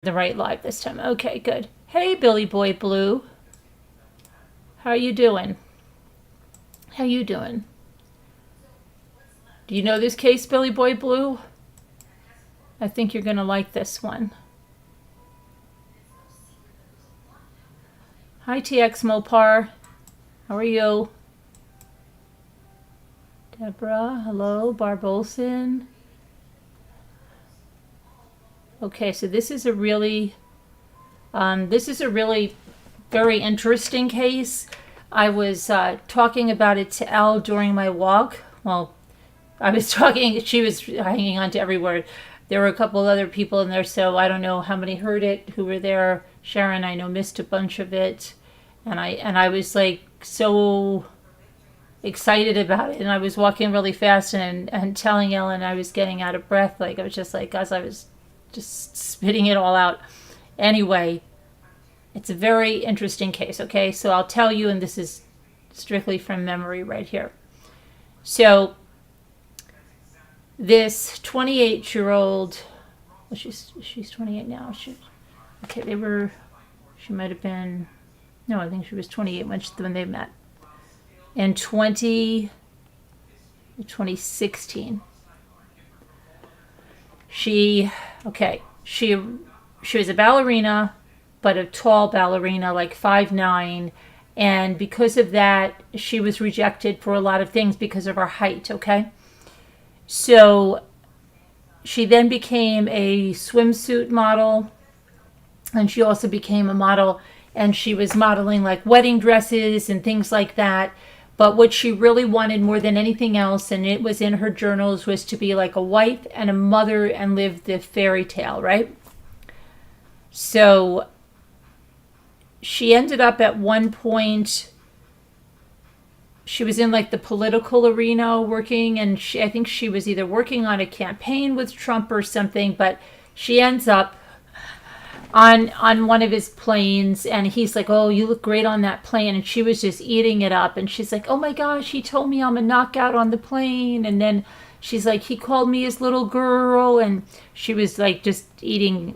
The right live this time. Okay, good. Hey, Billy Boy Blue. How you doing? How you doing? Do you know this case, Billy Boy Blue? I think you're going to like this one. Hi, TX Mopar. How are you? Deborah, hello. Barb Olson. Okay, so this is a really very interesting case. I was talking about it to Elle during my walk. Well, I was talking, she was hanging on to every word. There were a couple other people in there, so I don't know how many heard it, who were there. Sharon, I know, missed a bunch of it. And I was like so excited about it. And I was walking really fast and telling Ellen I was getting out of breath. Like I was just like, as I was just spitting it all out. Anyway, it's a very interesting case, okay? So I'll tell you, and this is strictly from memory right here. So this 28-year-old, well, she's 28 now. She might have been, no, I think she was 28 when they met. In 2016. She was a ballerina, but a tall ballerina, like 5'9", and because of that, she was rejected for a lot of things because of her height, okay? So she then became a swimsuit model, and she also became a model, and she was modeling like wedding dresses and things like that. But what she really wanted more than anything else, and it was in her journals, was to be like a wife and a mother and live the fairy tale, right? So she ended up at one point, she was in like the political arena working, and I think she was either working on a campaign with Trump or something, but she ends up on one of his planes, and he's like, oh, you look great on that plane, and she was just eating it up, and she's like, oh my gosh, he told me I'm a knockout on the plane, and then she's like, he called me his little girl, and she was like just eating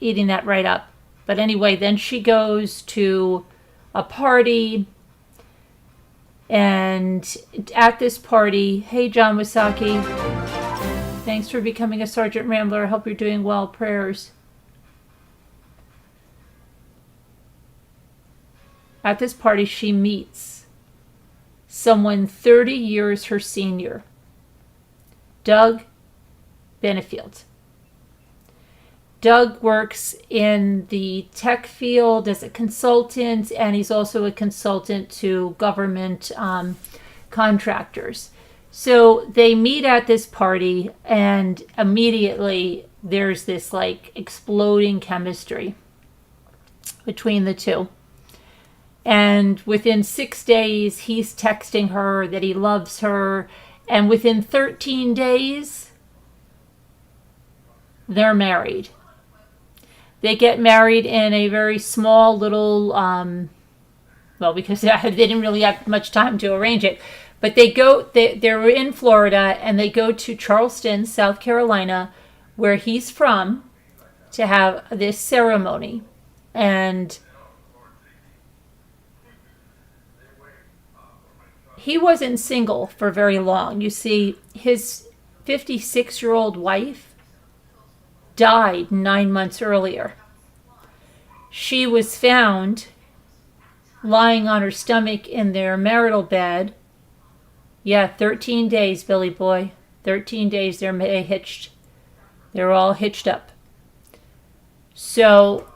that right up. But anyway, then she goes to a party, and at this party, hey John Wasaki, thanks for becoming a Sergeant Rambler, I hope you're doing well, prayers. At this party, she meets someone 30 years her senior, Doug Benefield. Doug works in the tech field as a consultant, and he's also a consultant to government contractors. So they meet at this party, and immediately there's this like exploding chemistry between the two. And within 6 days, he's texting her that he loves her. And within 13 days, they're married. They get married in a very small little, because they didn't really have much time to arrange it. But they're in Florida, and they go to Charleston, South Carolina, where he's from, to have this ceremony. And he wasn't single for very long. You see, his 56-year-old wife died 9 months earlier. She was found lying on her stomach in their marital bed. Yeah, 13 days, Billy Boy. 13 days they're hitched. They're all hitched up. So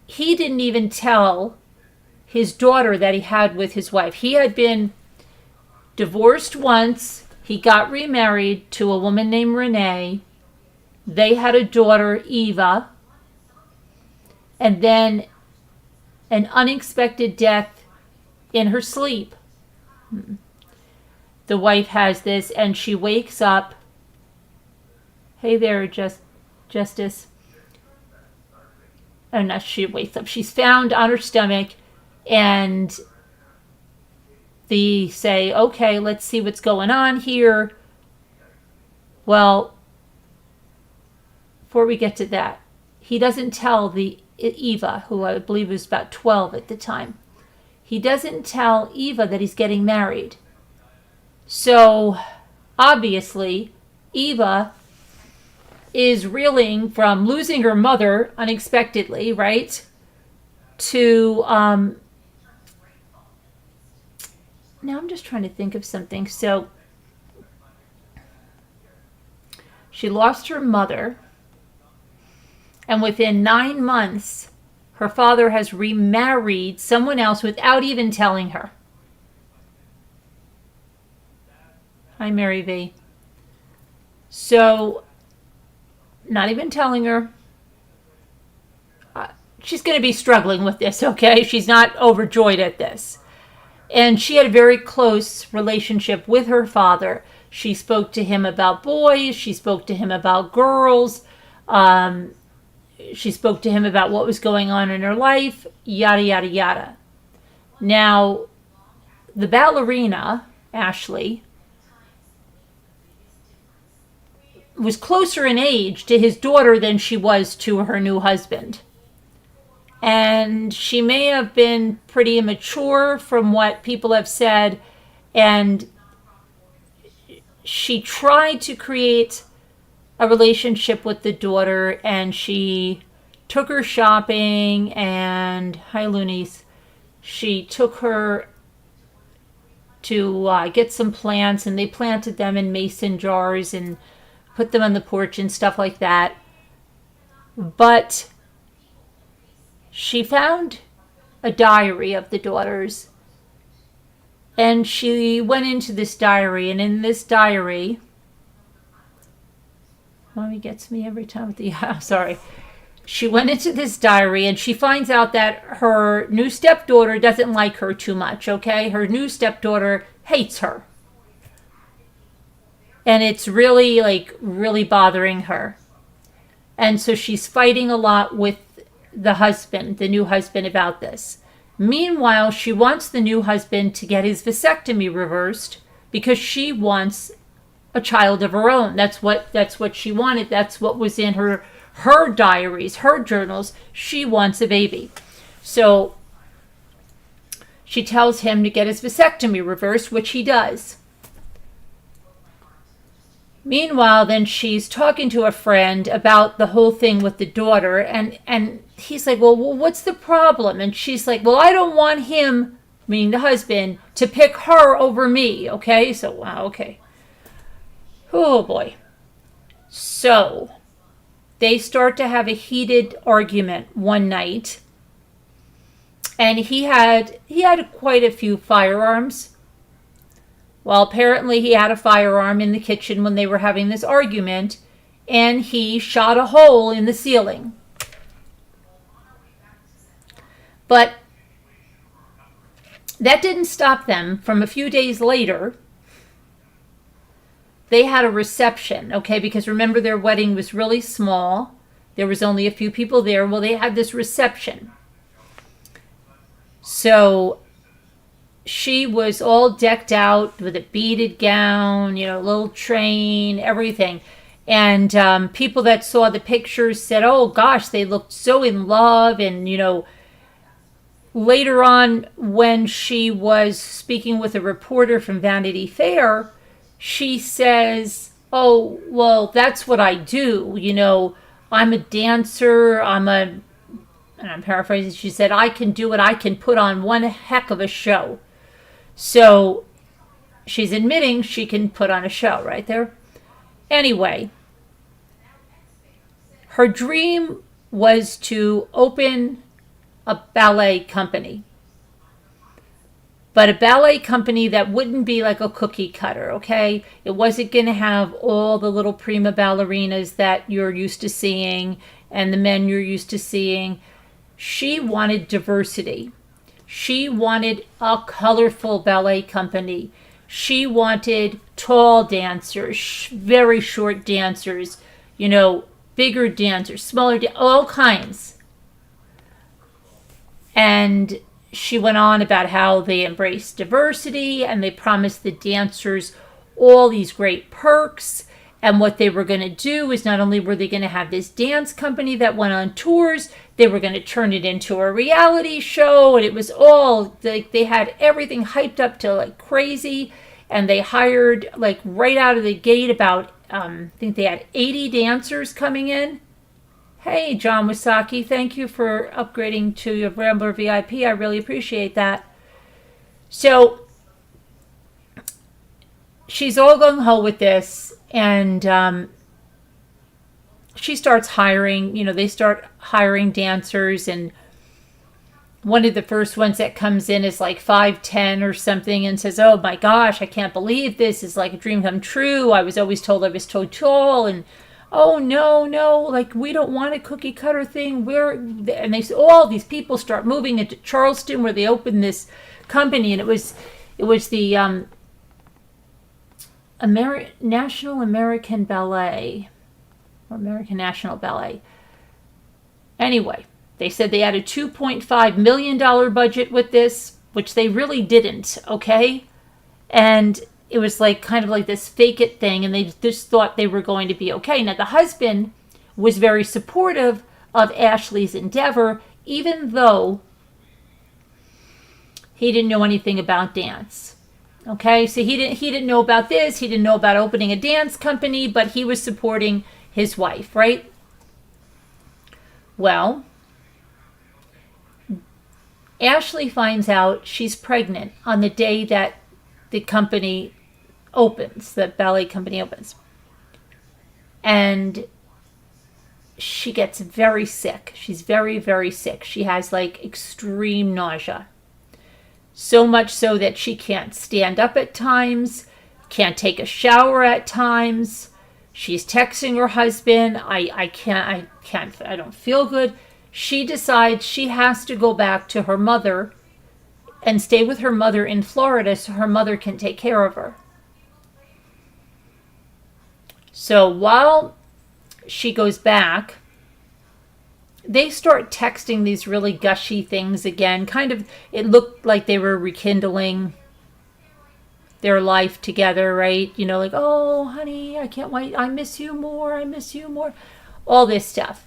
he didn't even tell his daughter that he had with his wife. He had been divorced once. He got remarried to a woman named Renee. They had a daughter, Eva. And then an unexpected death in her sleep. The wife has this, and she wakes up. Hey there, Justice. Oh, no, she wakes up. She's found on her stomach. And they say, okay, let's see what's going on here. Well, before we get to that, he doesn't tell the Eva, who I believe was about 12 at the time. He doesn't tell Eva that he's getting married. So, obviously, Eva is reeling from losing her mother unexpectedly, right? To, now I'm just trying to think of something. So, she lost her mother, and within 9 months, her father has remarried someone else without even telling her. Hi, Mary V. So, not even telling her. She's going to be struggling with this, okay? She's not overjoyed at this. And she had a very close relationship with her father. She spoke to him about boys. She spoke to him about girls. She spoke to him about what was going on in her life, yada, yada, yada. Now, the ballerina, Ashley, was closer in age to his daughter than she was to her new husband. And she may have been pretty immature from what people have said. And she tried to create a relationship with the daughter, and she took her shopping, and hi Loonies, she took her to get some plants, and they planted them in mason jars and put them on the porch and stuff like that. But she found a diary of the daughter's, and she went into this diary, and in this diary, Mommy gets me every time with the, sorry. She went into this diary, and she finds out that her new stepdaughter doesn't like her too much, okay? Her new stepdaughter hates her. And it's really, really bothering her. And so she's fighting a lot with the husband, the new husband, about this. Meanwhile, she wants the new husband to get his vasectomy reversed because she wants a child of her own. That's what she wanted. That's what was in her diaries, her journals. She wants a baby. So she tells him to get his vasectomy reversed, which he does. Meanwhile, then she's talking to a friend about the whole thing with the daughter, and he's like, well, what's the problem? And she's like, well, I don't want him, meaning the husband, to pick her over me, okay? So, wow, okay. Oh, boy. So, they start to have a heated argument one night, and he had quite a few firearms. Well, apparently he had a firearm in the kitchen when they were having this argument, and he shot a hole in the ceiling. But that didn't stop them from a few days later. They had a reception, okay, because remember their wedding was really small. There was only a few people there. Well, they had this reception. So she was all decked out with a beaded gown, little train, everything. And people that saw the pictures said, oh, gosh, they looked so in love. And, later on, when she was speaking with a reporter from Vanity Fair, she says, oh, well, that's what I do. I'm a dancer. And I'm paraphrasing, she said, I can do it. I can put on one heck of a show. So she's admitting she can put on a show right there. Anyway, her dream was to open a ballet company. But a ballet company that wouldn't be like a cookie cutter, okay? It wasn't going to have all the little prima ballerinas that you're used to seeing and the men you're used to seeing. She wanted diversity. She wanted a colorful ballet company. She wanted tall dancers, very short dancers, bigger dancers, smaller dancers, all kinds. And she went on about how they embraced diversity and they promised the dancers all these great perks And what they were going to do is not only were they going to have this dance company that went on tours, they were going to turn it into a reality show. And it was all, like, they had everything hyped up to like crazy. And they hired, like, right out of the gate about, I think they had 80 dancers coming in. Hey, John Wasaki, thank you for upgrading to your Rambler VIP. I really appreciate that. So she's all gung-ho with this, and she starts hiring, they start hiring dancers, and one of the first ones that comes in is like 5'10" or something and says, oh my gosh, I can't believe this is like a dream come true. I was always told I was too tall, and oh no, like we don't want a cookie cutter thing. And all these people start moving into Charleston where they opened this company, and it was the National American Ballet, or American National Ballet. Anyway, they said they had a $2.5 million budget with this, which they really didn't, okay? And it was like kind of like this fake it thing, and they just thought they were going to be okay. Now, the husband was very supportive of Ashley's endeavor, even though he didn't know anything about dance. Okay, so he didn't know about this. He didn't know about opening a dance company, but he was supporting his wife, right? Well, Ashley finds out she's pregnant on the day that the company opens, the ballet company opens. And she gets very sick. She's very, very sick. She has like extreme nausea. So much so that she can't stand up at times, can't take a shower at times. She's texting her husband, I don't feel good. She decides she has to go back to her mother and stay with her mother in Florida so her mother can take care of her. So while she goes back, they start texting these really gushy things again. Kind of, it looked like they were rekindling their life together, right? Like, oh, honey, I can't wait. I miss you more. I miss you more. All this stuff.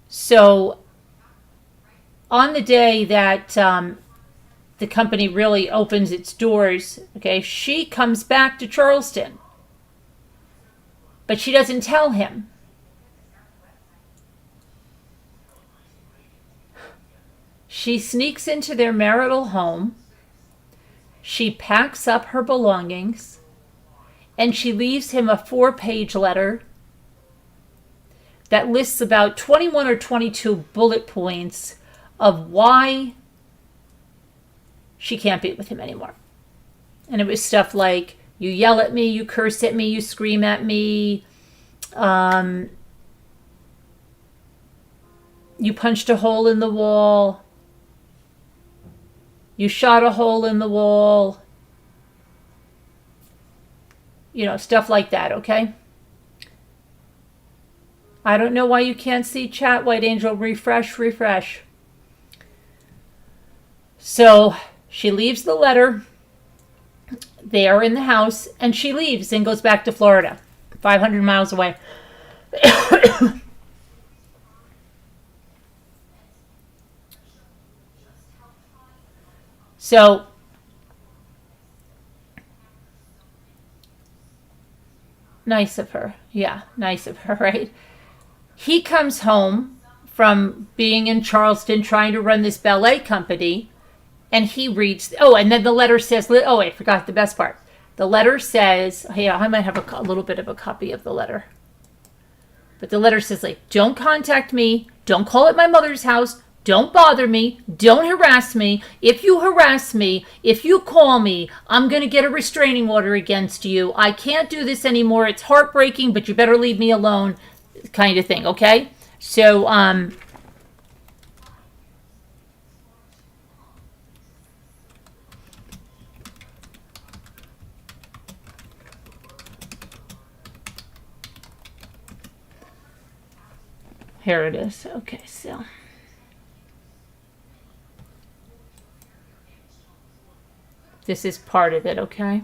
So on the day that the company really opens its doors, okay, she comes back to Charleston. But she doesn't tell him. She sneaks into their marital home. She packs up her belongings. And she leaves him a 4-page letter that lists about 21 or 22 bullet points of why she can't be with him anymore. And it was stuff like, you yell at me, you curse at me, you scream at me, you punched a hole in the wall, you shot a hole in the wall, stuff like that, okay? I don't know why you can't see chat, White Angel. Refresh. So she leaves the letter. They are in the house, and she leaves and goes back to Florida, 500 miles away. So nice of her. Yeah, nice of her, right? He comes home from being in Charleston trying to run this ballet company, and he reads, and then the letter says, I forgot the best part. The letter says, I might have a little bit of a copy of the letter. But the letter says, like, don't contact me, don't call at my mother's house, don't bother me, don't harass me. If you harass me, if you call me, I'm going to get a restraining order against you. I can't do this anymore. It's heartbreaking, but you better leave me alone, kind of thing, okay? So, here it is. Okay, so this is part of it, okay?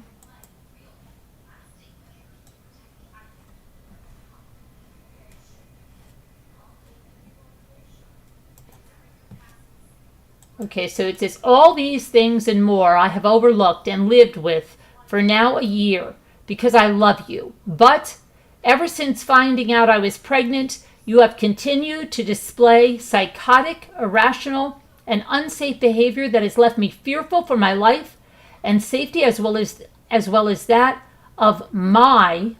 Okay, so it says, all these things and more I have overlooked and lived with for now a year because I love you. But ever since finding out I was pregnant, you have continued to display psychotic, irrational, and unsafe behavior that has left me fearful for my life and safety as well as that of my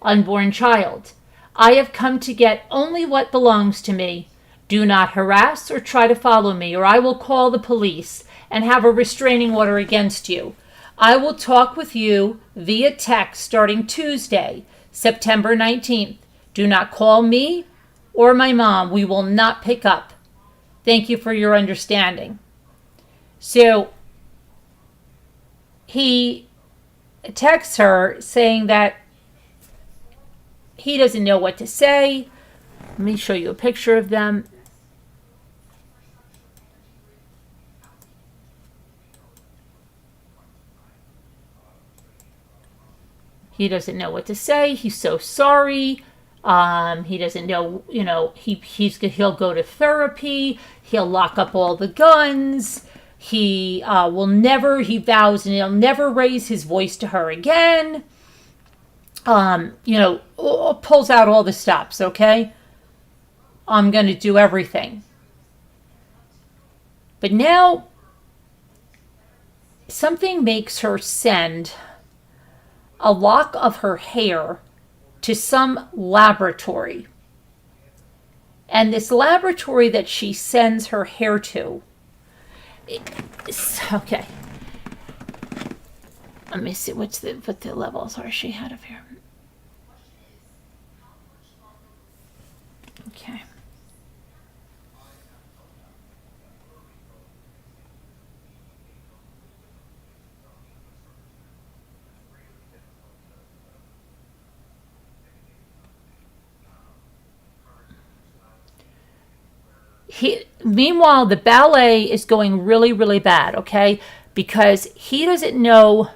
unborn child. I have come to get only what belongs to me. Do not harass or try to follow me, or I will call the police and have a restraining order against you. I will talk with you via text starting Tuesday, September 19th. Do not call me or my mom. We will not pick up. Thank you for your understanding. So he texts her saying that he doesn't know what to say. Let me show you a picture of them. He doesn't know what to say. He's so sorry. He doesn't know, he'll go to therapy. He'll lock up all the guns. He vows and he'll never raise his voice to her again. Pulls out all the stops, okay? I'm going to do everything. But now something makes her send a lock of her hair to some laboratory. And this laboratory that she sends her hair to, okay. Let me see what the levels are she had of hair. Okay. Meanwhile, the ballet is going really, really bad, okay? Because he doesn't know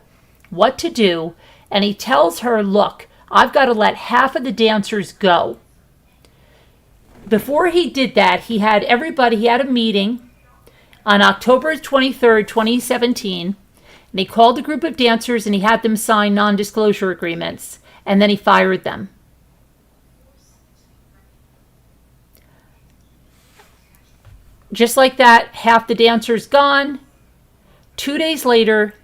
what to do, and he tells her, look, I've got to let half of the dancers go. Before he did that, he had a meeting on October 23rd, 2017, and he called a group of dancers and he had them sign non-disclosure agreements, and then he fired them. Just like that, half the dancers gone. 2 days later,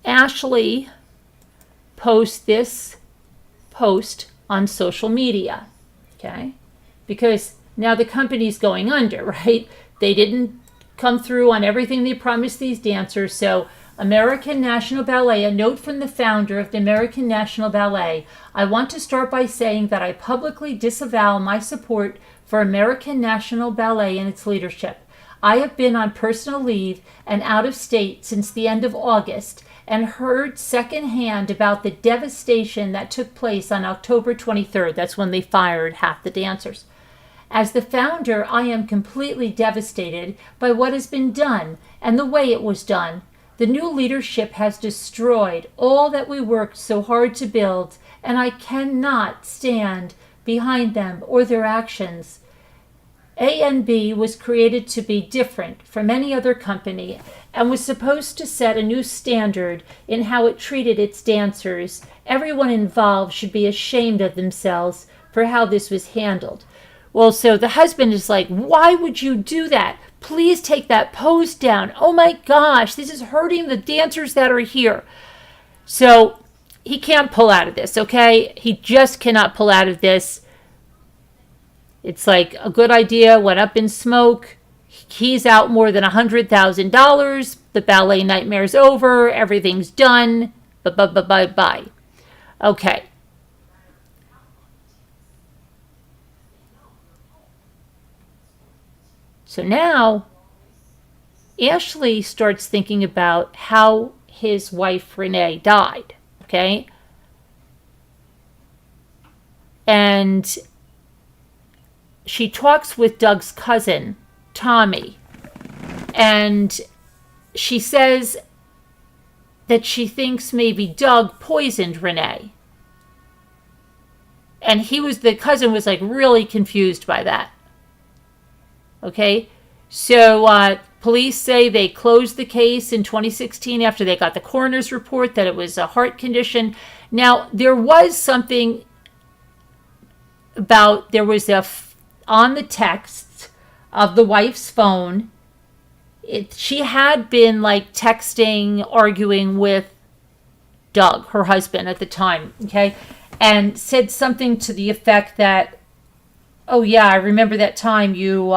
Ashley posts this post on social media, okay? Because now the company's going under, right? They didn't come through on everything they promised these dancers. So American National Ballet, a note from the founder of the American National Ballet. I want to start by saying that I publicly disavow my support for American National Ballet and its leadership. I have been on personal leave and out of state since the end of August and heard secondhand about the devastation that took place on October 23rd. That's when they fired half the dancers. As the founder, I am completely devastated by what has been done and the way it was done. The new leadership has destroyed all that we worked so hard to build, and I cannot stand behind them or their actions. A&B was created to be different from any other company and was supposed to set a new standard in how it treated its dancers. Everyone involved should be ashamed of themselves for how this was handled. Well, so the husband is like, why would you do that? Please take that post down. Oh my gosh, this is hurting the dancers that are here. So he can't pull out of this, okay? He just cannot pull out of this. It's like a good idea went up in smoke. He's out more than $100,000. The ballet nightmare's over. Everything's done. Bye. Okay. So now, Ashley starts thinking about how his wife Renee died. Okay? And she talks with Doug's cousin, Tommy, and she says that she thinks maybe Doug poisoned Renee. And the cousin was like really confused by that. Okay, so police say they closed the case in 2016 after they got the coroner's report that it was a heart condition. Now, there was something about, there was on the texts of the wife's phone, she had been like texting, arguing with Doug, her husband at the time, okay, and said something to the effect that, oh yeah, I remember that time you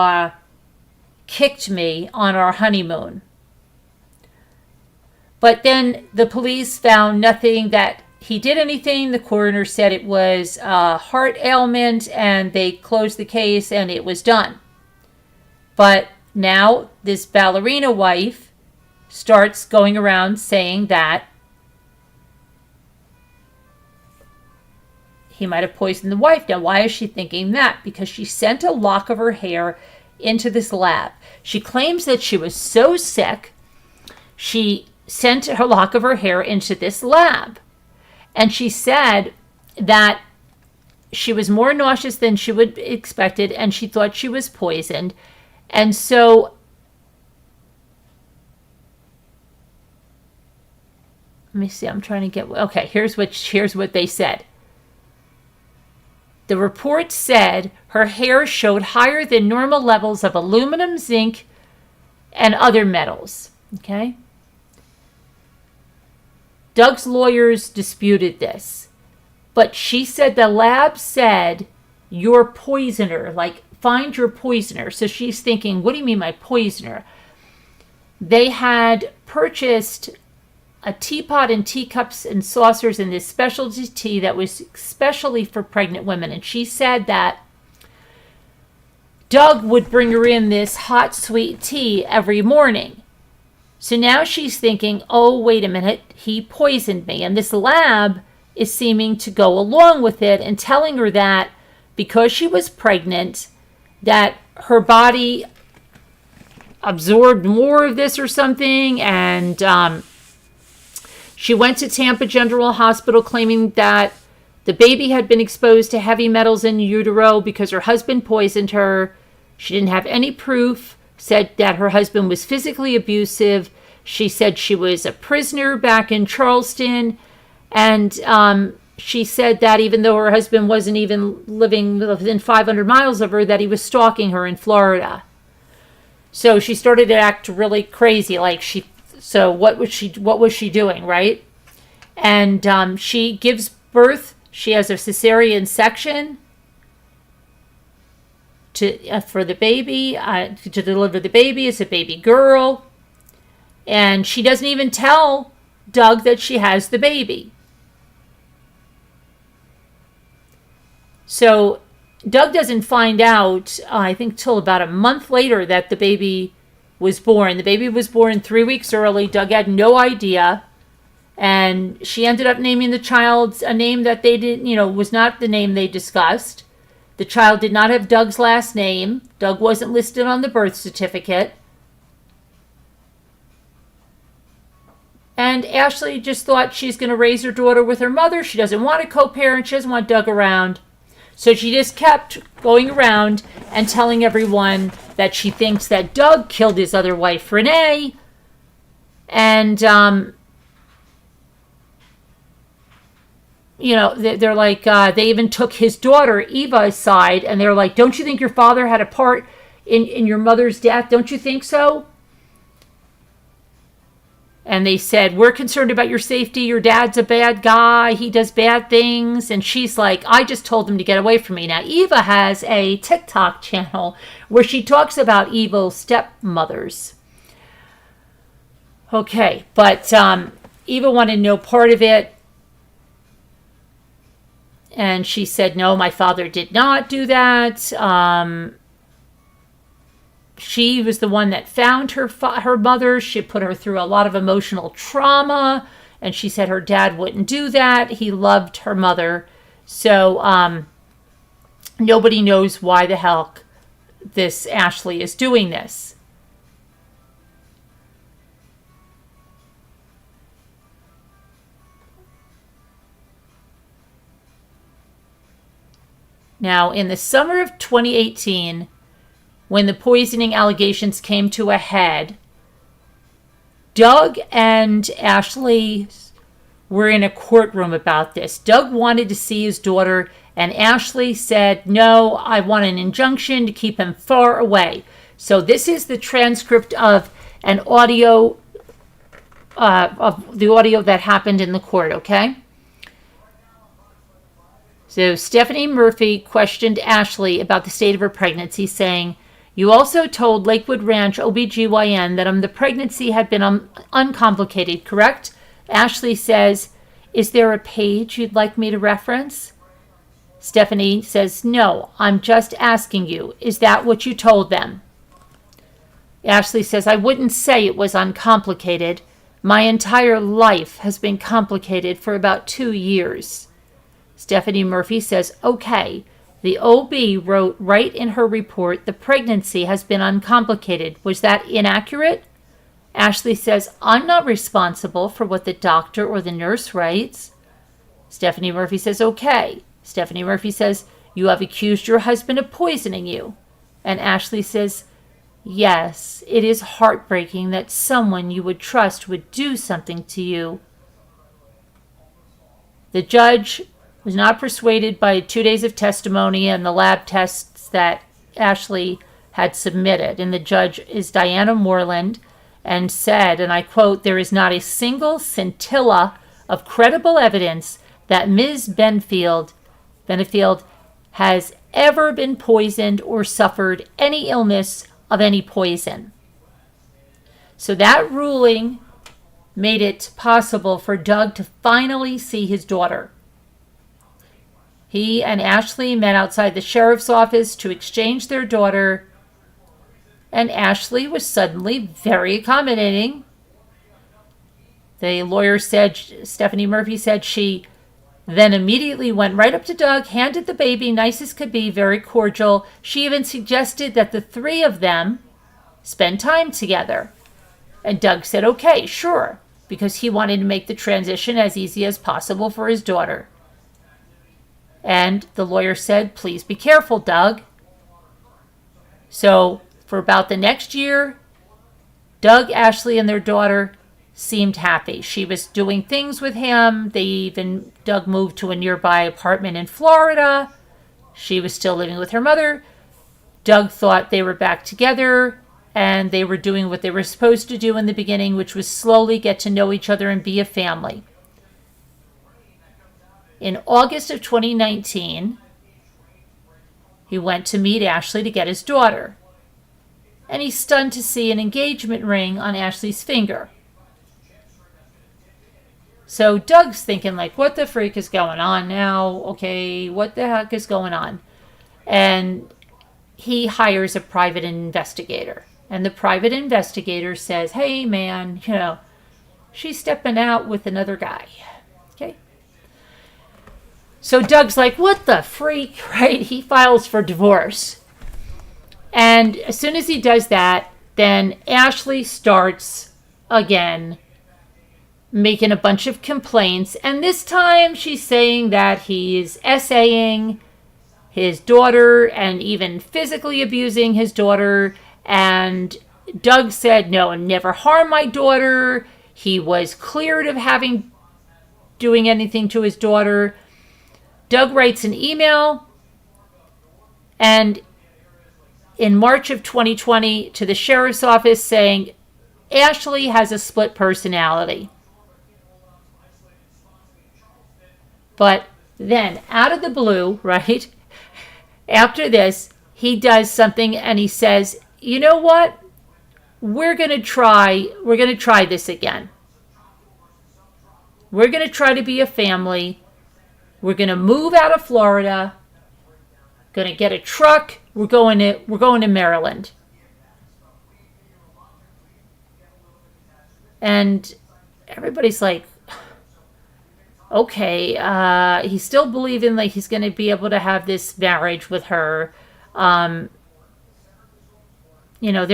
kicked me on our honeymoon. But then the police found nothing that he did anything. The coroner said it was a heart ailment, and they closed the case and it was done. But now this ballerina wife starts going around saying that he might have poisoned the wife. Now, why is she thinking that? Because she sent a lock of her hair into this lab. She claims that she was so sick, she sent her lock of her hair into this lab. And she said that she was more nauseous than she would expected, and she thought she was poisoned. And so, let me see, I'm trying to get, okay, here's what they said. The report said her hair showed higher than normal levels of aluminum, zinc, and other metals. Okay? Doug's lawyers disputed this, but she said the lab said, your poisoner, like, find your poisoner. So she's thinking, what do you mean my poisoner? They had purchased a teapot and teacups and saucers in this specialty tea that was especially for pregnant women. And she said that Doug would bring her in this hot, sweet tea every morning. So now she's thinking, oh, wait a minute, he poisoned me. And this lab is seeming to go along with it and telling her that because she was pregnant, that her body absorbed more of this or something. And she went to Tampa General Hospital claiming that the baby had been exposed to heavy metals in utero because her husband poisoned her. She didn't have any proof, said that her husband was physically abusive. She said she was a prisoner back in Charleston. And she said that even though her husband wasn't even living within 500 miles of her, that he was stalking her in Florida. So she started to act really crazy, like so what was she doing, right? And she gives birth. She has a cesarean section for the baby, to deliver the baby. It's a baby girl. And she doesn't even tell Doug that she has the baby. So Doug doesn't find out, I think, till about a month later that the baby was born. The baby was born 3 weeks early. Doug had no idea. And she ended up naming the child a name that they didn't, was not the name they discussed. The child did not have Doug's last name. Doug wasn't listed on the birth certificate. And Ashley just thought she's going to raise her daughter with her mother. She doesn't want a co-parent. She doesn't want Doug around. So she just kept going around and telling everyone that she thinks that Doug killed his other wife, Renee. And, they're like, they even took his daughter, Eva, aside. And they're like, don't you think your father had a part in your mother's death? Don't you think so? And they said, we're concerned about your safety. Your dad's a bad guy. He does bad things. And she's like, I just told him to get away from me. Now, Eva has a TikTok channel where she talks about evil stepmothers. Okay, but Eva wanted no part of it. And she said, no, my father did not do that. She was the one that found her mother. She put her through a lot of emotional trauma. And she said her dad wouldn't do that. He loved her mother. So nobody knows why the hell this Ashley is doing this. Now, in the summer of 2018, when the poisoning allegations came to a head, Doug and Ashley were in a courtroom about this. Doug wanted to see his daughter, and Ashley said, no, I want an injunction to keep him far away. So this is the transcript of an audio, of the audio that happened in the court, okay? So Stephanie Murphy questioned Ashley about the state of her pregnancy, saying, you also told Lakewood Ranch OBGYN that the pregnancy had been uncomplicated, correct? Ashley says, is there a page you'd like me to reference? Stephanie says, no, I'm just asking you. Is that what you told them? Ashley says, I wouldn't say it was uncomplicated. My entire life has been complicated for about 2 years. Stephanie Murphy says, okay, the OB wrote right in her report, the pregnancy has been uncomplicated. Was that inaccurate? Ashley says, I'm not responsible for what the doctor or the nurse writes. Stephanie Murphy says, okay. Stephanie Murphy says, you have accused your husband of poisoning you. And Ashley says, yes, it is heartbreaking that someone you would trust would do something to you. The judge was not persuaded by 2 days of testimony and the lab tests that Ashley had submitted. And the judge is Diana Moreland, and said, and I quote, there is not a single scintilla of credible evidence that Ms. Benefield has ever been poisoned or suffered any illness of any poison. So that ruling made it possible for Doug to finally see his daughter. He and Ashley met outside the sheriff's office to exchange their daughter, and Ashley was suddenly very accommodating. The lawyer said, Stephanie Murphy said, she then immediately went right up to Doug, handed the baby, nice as could be, very cordial. She even suggested that the three of them spend time together. And Doug said, okay, sure, because he wanted to make the transition as easy as possible for his daughter. And the lawyer said, please be careful, Doug. So for about the next year, Doug, Ashley, and their daughter seemed happy. She was doing things with him. Doug moved to a nearby apartment in Florida. She was still living with her mother. Doug thought they were back together, and they were doing what they were supposed to do in the beginning, which was slowly get to know each other and be a family. In August of 2019, he went to meet Ashley to get his daughter. And he's stunned to see an engagement ring on Ashley's finger. So Doug's thinking, like, what the freak is going on now? Okay, what the heck is going on? And he hires a private investigator. And the private investigator says, hey, man, she's stepping out with another guy. Okay? So Doug's like, what the freak, right? He files for divorce. And as soon as he does that, then Ashley starts again making a bunch of complaints. And this time she's saying that he's essaying his daughter and even physically abusing his daughter. And Doug said, no, never harm my daughter. He was cleared of doing anything to his daughter. Doug writes an email and in March of 2020 to the sheriff's office saying, Ashley has a split personality. But then, out of the blue, right, after this, he does something and he says, you know what? We're going to try this again. We're going to try to be a family. We're going to move out of Florida. Going to get a truck. We're going to Maryland. And everybody's like, okay, he's still believing like he's going to be able to have this marriage with her. They're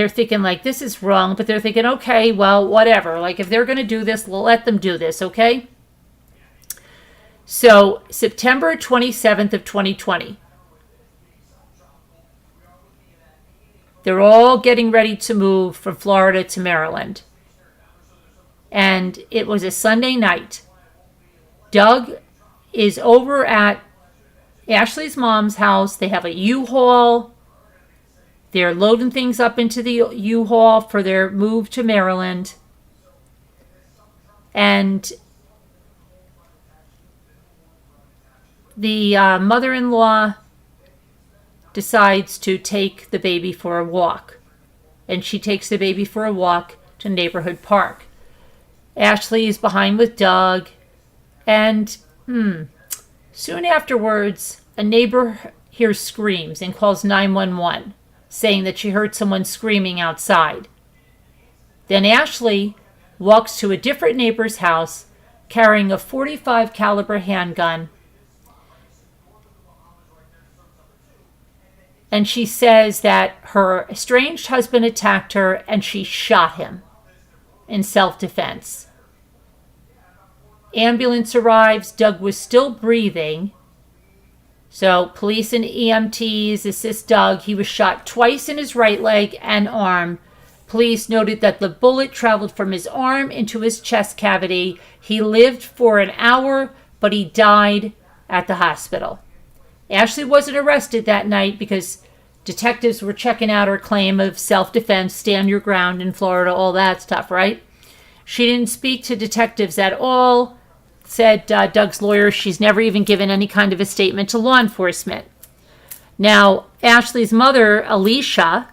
thinking like this is wrong, but they're thinking, okay, well, whatever. Like if they're going to do this, we'll let them do this, okay? So September 27th of 2020. They're all getting ready to move from Florida to Maryland. And it was a Sunday night. Doug is over at Ashley's mom's house. They have a U-Haul. They're loading things up into the U-Haul for their move to Maryland. And the mother-in-law decides to take the baby for a walk. And she takes the baby for a walk to Neighborhood Park. Ashley is behind with Doug. And soon afterwards, a neighbor hears screams and calls 911, saying that she heard someone screaming outside. Then Ashley walks to a different neighbor's house carrying a .45 caliber handgun. And she says that her estranged husband attacked her and she shot him in self-defense. Ambulance arrives. Doug was still breathing. So police and EMTs assist Doug. He was shot twice in his right leg and arm. Police noted that the bullet traveled from his arm into his chest cavity. He lived for an hour, but he died at the hospital. Ashley wasn't arrested that night because detectives were checking out her claim of self-defense, stand your ground in Florida, all that stuff, right? She didn't speak to detectives at all, said Doug's lawyer. She's never even given any kind of a statement to law enforcement. Now, Ashley's mother, Alicia,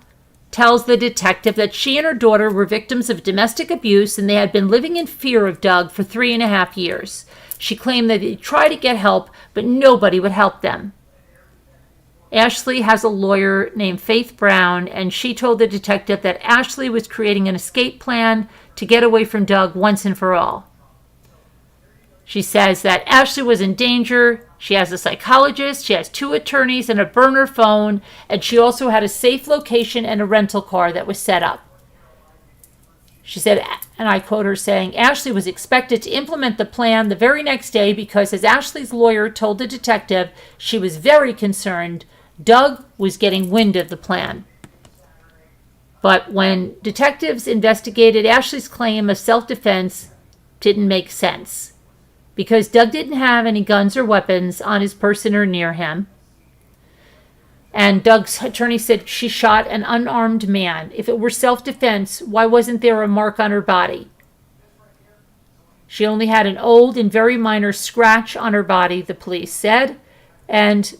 tells the detective that she and her daughter were victims of domestic abuse and they had been living in fear of Doug for 3.5 years. She claimed that they tried to get help, but nobody would help them. Ashley has a lawyer named Faith Brown, and she told the detective that Ashley was creating an escape plan to get away from Doug once and for all. She says that Ashley was in danger. She has a psychologist, she has 2 attorneys and a burner phone, and she also had a safe location and a rental car that was set up. She said, and I quote her saying, Ashley was expected to implement the plan the very next day because, as Ashley's lawyer told the detective, she was very concerned Doug was getting wind of the plan. But when detectives investigated, Ashley's claim of self-defense didn't make sense because Doug didn't have any guns or weapons on his person or near him. And Doug's attorney said she shot an unarmed man. If it were self-defense, why wasn't there a mark on her body? She only had an old and very minor scratch on her body, the police said. And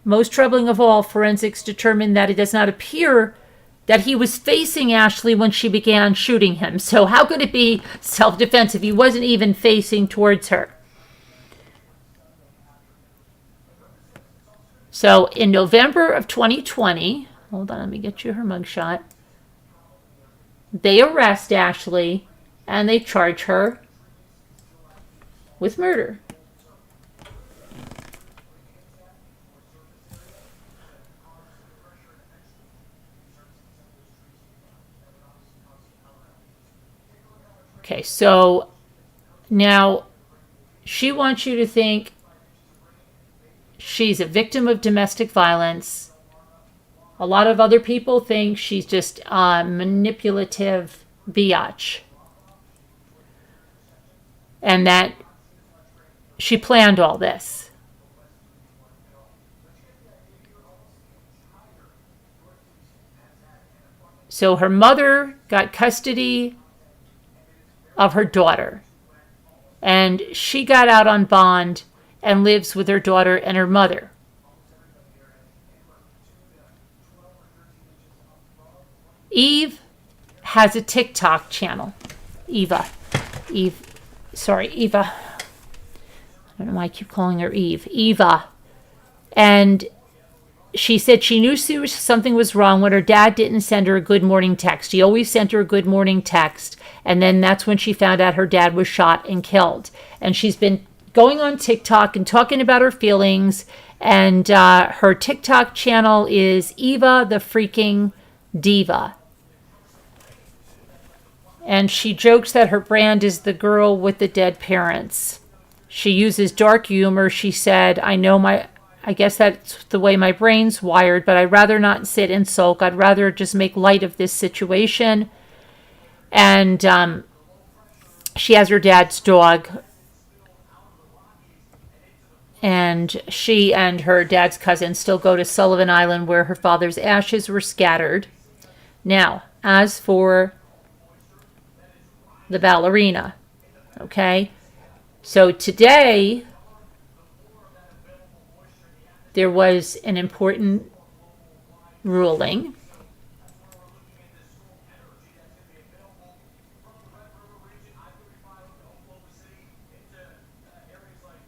most troubling of all, forensics determined that it does not appear that he was facing Ashley when she began shooting him. So how could it be self-defense if he wasn't even facing towards her? So in November of 2020, hold on, let me get you her mugshot. They arrest Ashley and they charge her with murder. Okay, so now she wants you to think she's a victim of domestic violence. A lot of other people think she's just a manipulative biatch. And that she planned all this. So her mother got custody of her daughter. And she got out on bond and lives with her daughter and her mother. Eve has a TikTok channel. Eva. I don't know why I keep calling her Eve. Eva. And she said she knew something was wrong when her dad didn't send her a good morning text. He always sent her a good morning text. And then that's when she found out her dad was shot and killed. And she's been going on TikTok and talking about her feelings. And her TikTok channel is Eva the Freaking Diva. And she jokes that her brand is the girl with the dead parents. She uses dark humor. She said, I know I guess that's the way my brain's wired, but I'd rather not sit and sulk. I'd rather just make light of this situation. And she has her dad's dog, and she and her dad's cousin still go to Sullivan Island where her father's ashes were scattered. Now, as for the ballerina, okay, so today there was an important ruling.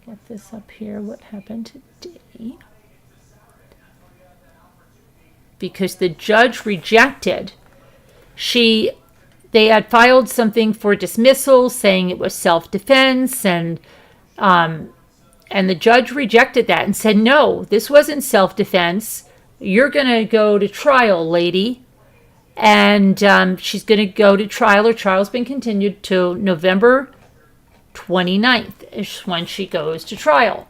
Get this up here, what happened today. Because the judge rejected, they had filed something for dismissal saying it was self-defense, and the judge rejected that and said, no, this wasn't self-defense. You're going to go to trial, lady. And she's going to go to trial. Her trial's been continued to November 29th is when she goes to trial.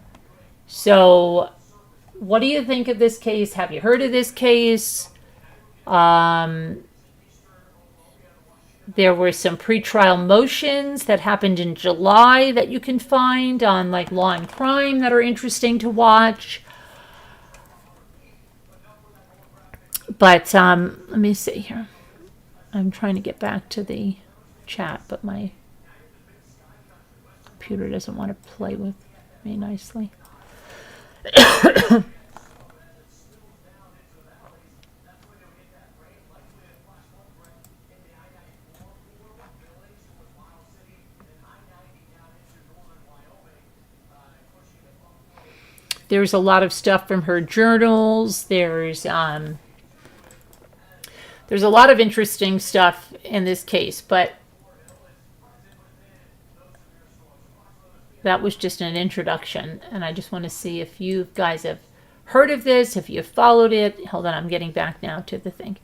So what do you think of this case? Have you heard of this case? There were some pretrial motions that happened in July that you can find on like Law and Crime that are interesting to watch. But let me see here. I'm trying to get back to the chat, but my computer doesn't want to play with me nicely. There's a lot of stuff from her journals. There's a lot of interesting stuff in this case, but that was just an introduction, and I just want to see if you guys have heard of this, if you've followed it. Hold on, I'm getting back now to the thing.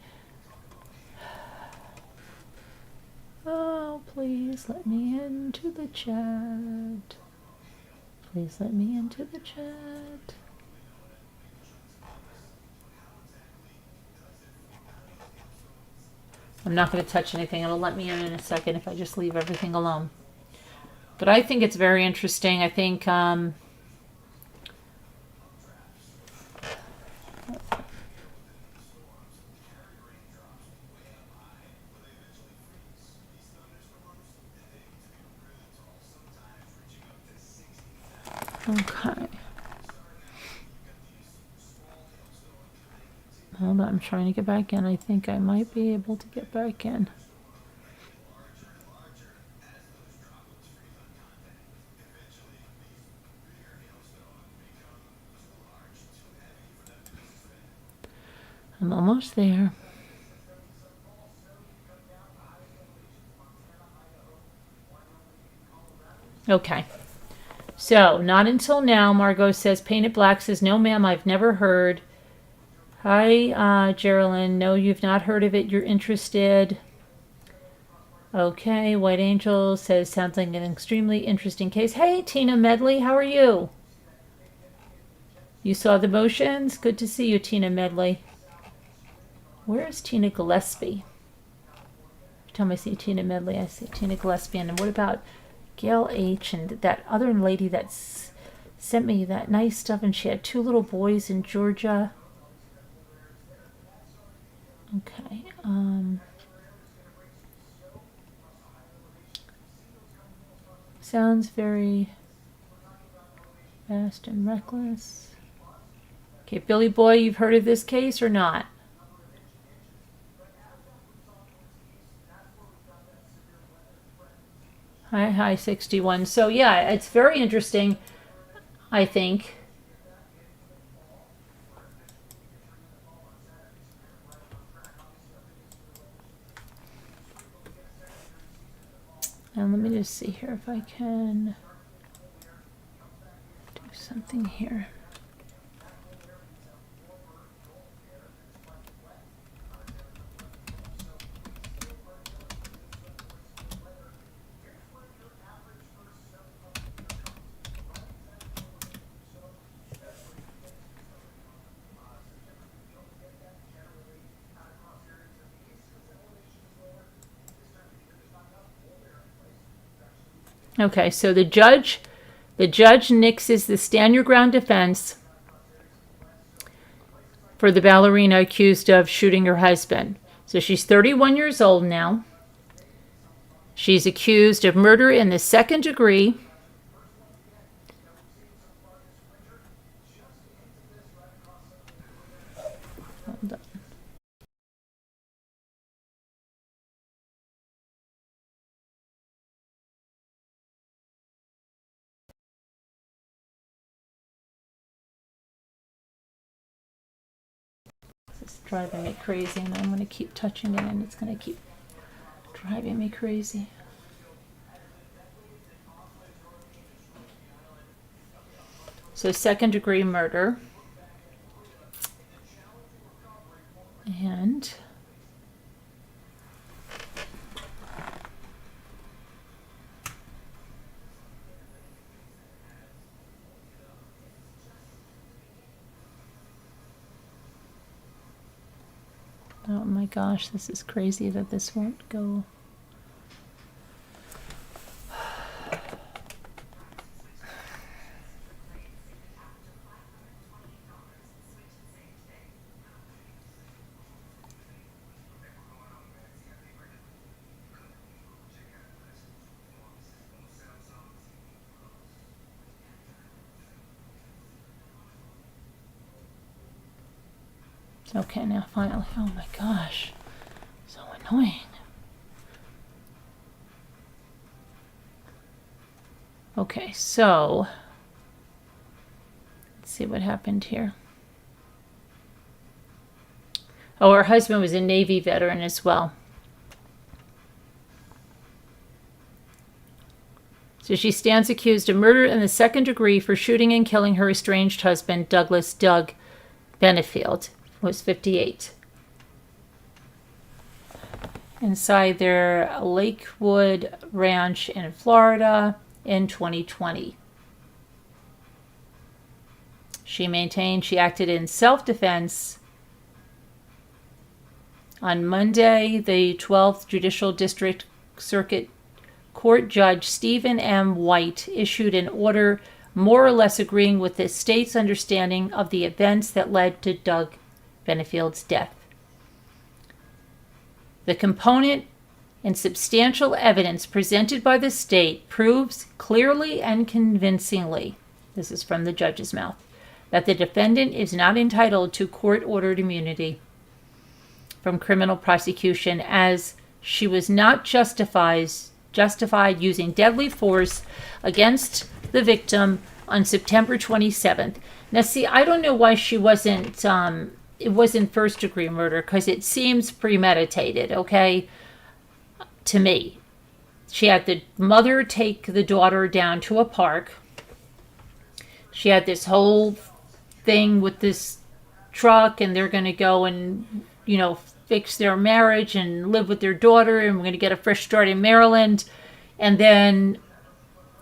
Oh, please let me into the chat. Please let me into the chat. I'm not going to touch anything. It'll let me in a second if I just leave everything alone. But I think it's very interesting. I think okay. Hold on, I'm trying to get back in. I think I might be able to get back in. I'm almost there. Okay. So, not until now, Margot says, Painted Black says, no ma'am, I've never heard. Hi, Geraldine. No, you've not heard of it. You're interested. Okay, White Angel says, sounds like an extremely interesting case. Hey, Tina Medley, how are you? You saw the motions? Good to see you, Tina Medley. Where is Tina Gillespie? Every time I see Tina Medley, I see Tina Gillespie. And what about Gail H. and that other lady that sent me that nice stuff, and she had 2 little boys in Georgia? Okay. Sounds very fast and reckless. Okay, Billy Boy, you've heard of this case or not? Hi, 61. So yeah, it's very interesting, I think. And let me just see here if I can do something here. Okay, so the judge nixes the stand your ground defense for the ballerina accused of shooting her husband. So she's 31 years old now. She's accused of murder in the second degree. Hold on. This is driving me crazy, and I'm going to keep touching it, and it's going to keep driving me crazy. So second degree murder. And oh my gosh, this is crazy that this won't go. Okay, now finally. Oh my gosh. So annoying. Okay, so let's see what happened here. Oh, her husband was a Navy veteran as well. So she stands accused of murder in the second degree for shooting and killing her estranged husband, Douglas Doug Benefield, who was 58. Inside their Lakewood Ranch in Florida in 2020. She maintained she acted in self-defense. On Monday, the 12th Judicial District Circuit Court Judge Stephen M. White issued an order more or less agreeing with the state's understanding of the events that led to Doug Benefield's death. The component and substantial evidence presented by the state proves clearly and convincingly, this is from the judge's mouth, that the defendant is not entitled to court-ordered immunity from criminal prosecution, as she was not justified using deadly force against the victim on September 27th. Now, see, I don't know why she wasn't, it wasn't first-degree murder, because it seems premeditated, okay, to me. She had the mother take the daughter down to a park. She had this whole thing with this truck, and they're going to go and, you know, fix their marriage and live with their daughter, and we're going to get a fresh start in Maryland. And then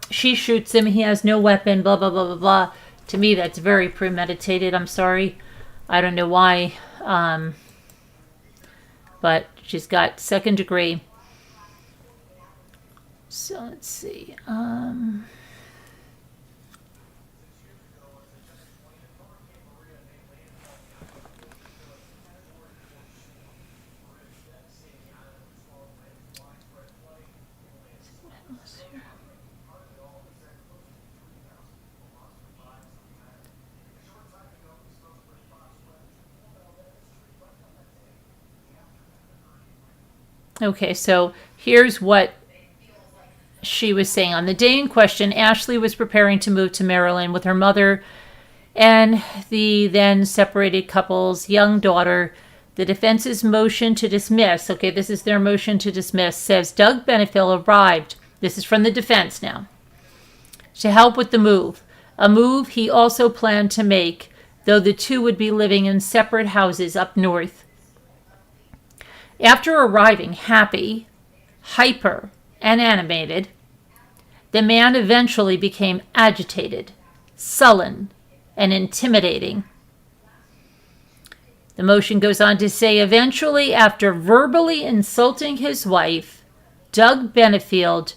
she shoots him. He has no weapon, blah, blah, blah, blah, blah. To me, that's very premeditated. I'm sorry. I don't know why. But she's got second degree. So let's see. Okay, so here's what she was saying. On the day in question, Ashley was preparing to move to Maryland with her mother and the then separated couple's young daughter. The defense's motion to dismiss, okay, this is their motion to dismiss, says Doug Benefield arrived, this is from the defense now, to help with the move. A move he also planned to make, though the two would be living in separate houses up north. After arriving happy, hyper, and animated, the man eventually became agitated, sullen, and intimidating. The motion goes on to say, eventually, after verbally insulting his wife, Doug Benefield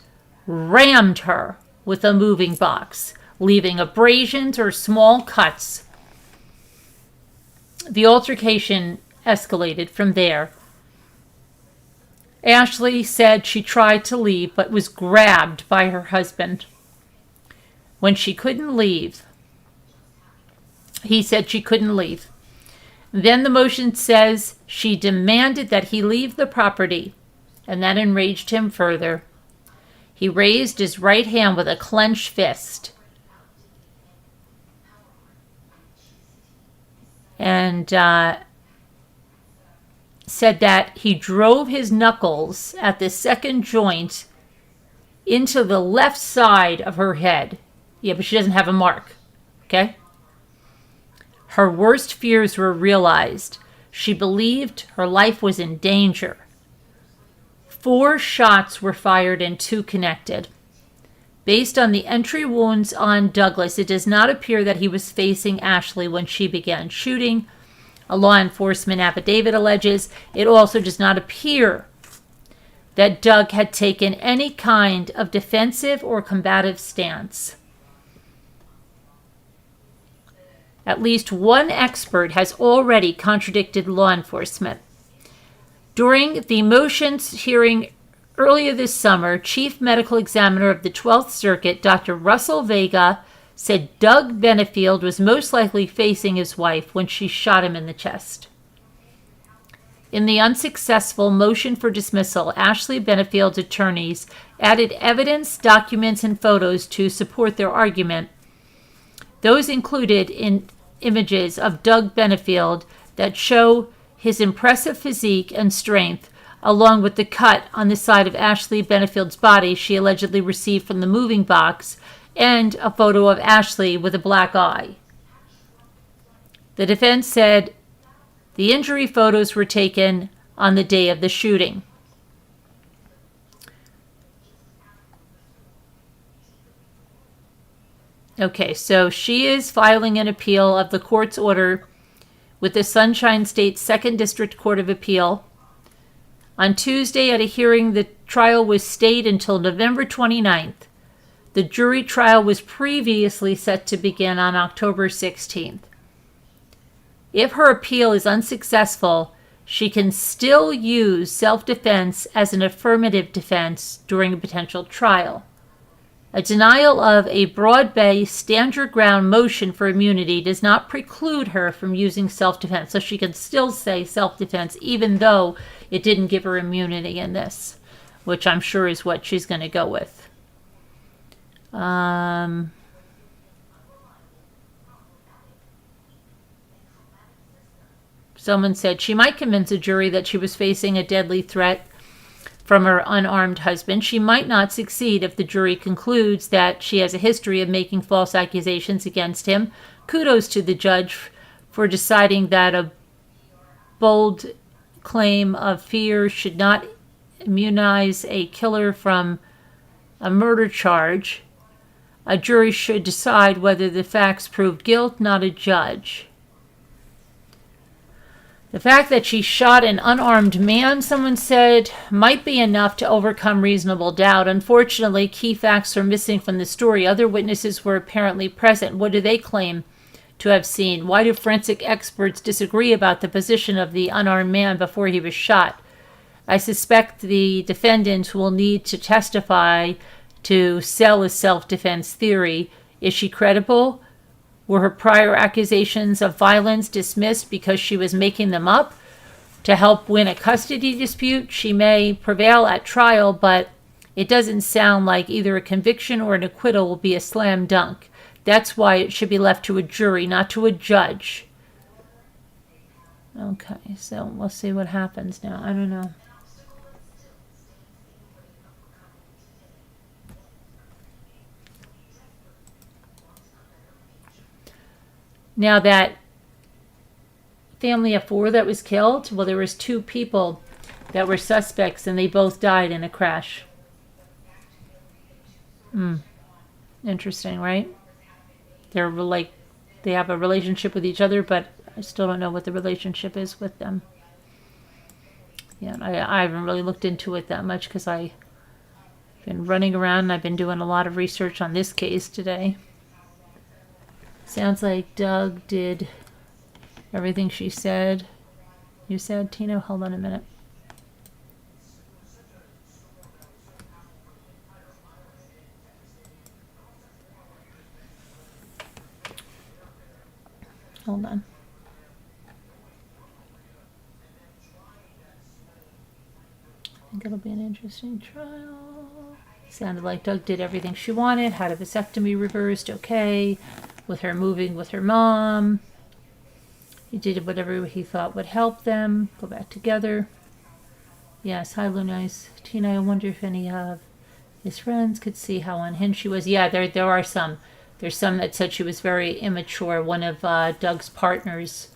rammed her with a moving box, leaving abrasions or small cuts. The altercation escalated from there. Ashley said she tried to leave but was grabbed by her husband. When she couldn't leave, he said she couldn't leave. Then the motion says she demanded that he leave the property, and that enraged him further. He raised his right hand with a clenched fist and said that he drove his knuckles at the second joint into the left side of her head. Yeah, but she doesn't have a mark. Okay? Her worst fears were realized. She believed her life was in danger. 4 shots were fired and 2 connected. Based on the entry wounds on Douglas, it does not appear that he was facing Ashley when she began shooting. A law enforcement affidavit alleges it also does not appear that Doug had taken any kind of defensive or combative stance. At least one expert has already contradicted law enforcement. During the motions hearing earlier this summer, Chief Medical Examiner of the 12th Circuit, Dr. Russell Vega, said Doug Benefield was most likely facing his wife when she shot him in the chest. In the unsuccessful motion for dismissal, Ashley Benefield's attorneys added evidence, documents, and photos to support their argument. Those included in images of Doug Benefield that show his impressive physique and strength, along with the cut on the side of Ashley Benefield's body she allegedly received from the moving box, and a photo of Ashley with a black eye. The defense said the injury photos were taken on the day of the shooting. Okay, so she is filing an appeal of the court's order with the Sunshine State 2nd District Court of Appeal. On Tuesday at a hearing, the trial was stayed until November 29th. The jury trial was previously set to begin on October 16th. If her appeal is unsuccessful, she can still use self-defense as an affirmative defense during a potential trial. A denial of a broad-based, stand-your-ground motion for immunity does not preclude her from using self-defense. So she can still say self-defense even though it didn't give her immunity in this, which I'm sure is what she's going to go with. Someone said she might convince a jury that she was facing a deadly threat from her unarmed husband. She might not succeed if the jury concludes that she has a history of making false accusations against him. Kudos to the judge for deciding that a bold claim of fear should not immunize a killer from a murder charge. A jury should decide whether the facts proved guilt, not a judge. The fact that she shot an unarmed man, someone said, might be enough to overcome reasonable doubt. Unfortunately, key facts are missing from the story. Other witnesses were apparently present. What do they claim to have seen? Why do forensic experts disagree about the position of the unarmed man before he was shot? I suspect the defendant will need to testify to sell a self-defense theory. Is she credible? Were her prior accusations of violence dismissed because she was making them up to help win a custody dispute? She may prevail at trial, but it doesn't sound like either a conviction or an acquittal will be a slam dunk. That's why it should be left to a jury, not to a judge. Okay, so we'll see what happens now. I don't know. Now that family of 4 that was killed, well, there was 2 people that were suspects, and they both died in a crash. Interesting, right? They're like, they have a relationship with each other, but I still don't know what the relationship is with them. Yeah, I haven't really looked into it that much because I Been running around and I've been doing a lot of research on this case today. Sounds like Doug did everything she said. You said, Tino? Hold on a minute. Hold on. I think it'll be an interesting trial. Sounded like Doug did everything she wanted, had a vasectomy reversed, okay, with her moving with her mom. He did whatever he thought would help them go back together. Yes, hi Lunice. Tina, I wonder if any of his friends could see how unhinged she was. Yeah, there are some. There's some that said she was very immature. One of Doug's partners.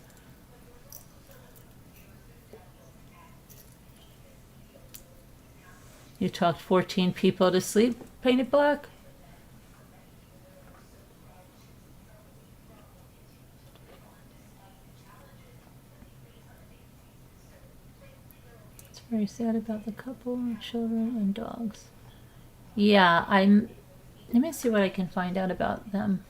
You talked 14 people to sleep, painted black? It's very sad about the couple, children, and dogs. Yeah, let me see what I can find out about them.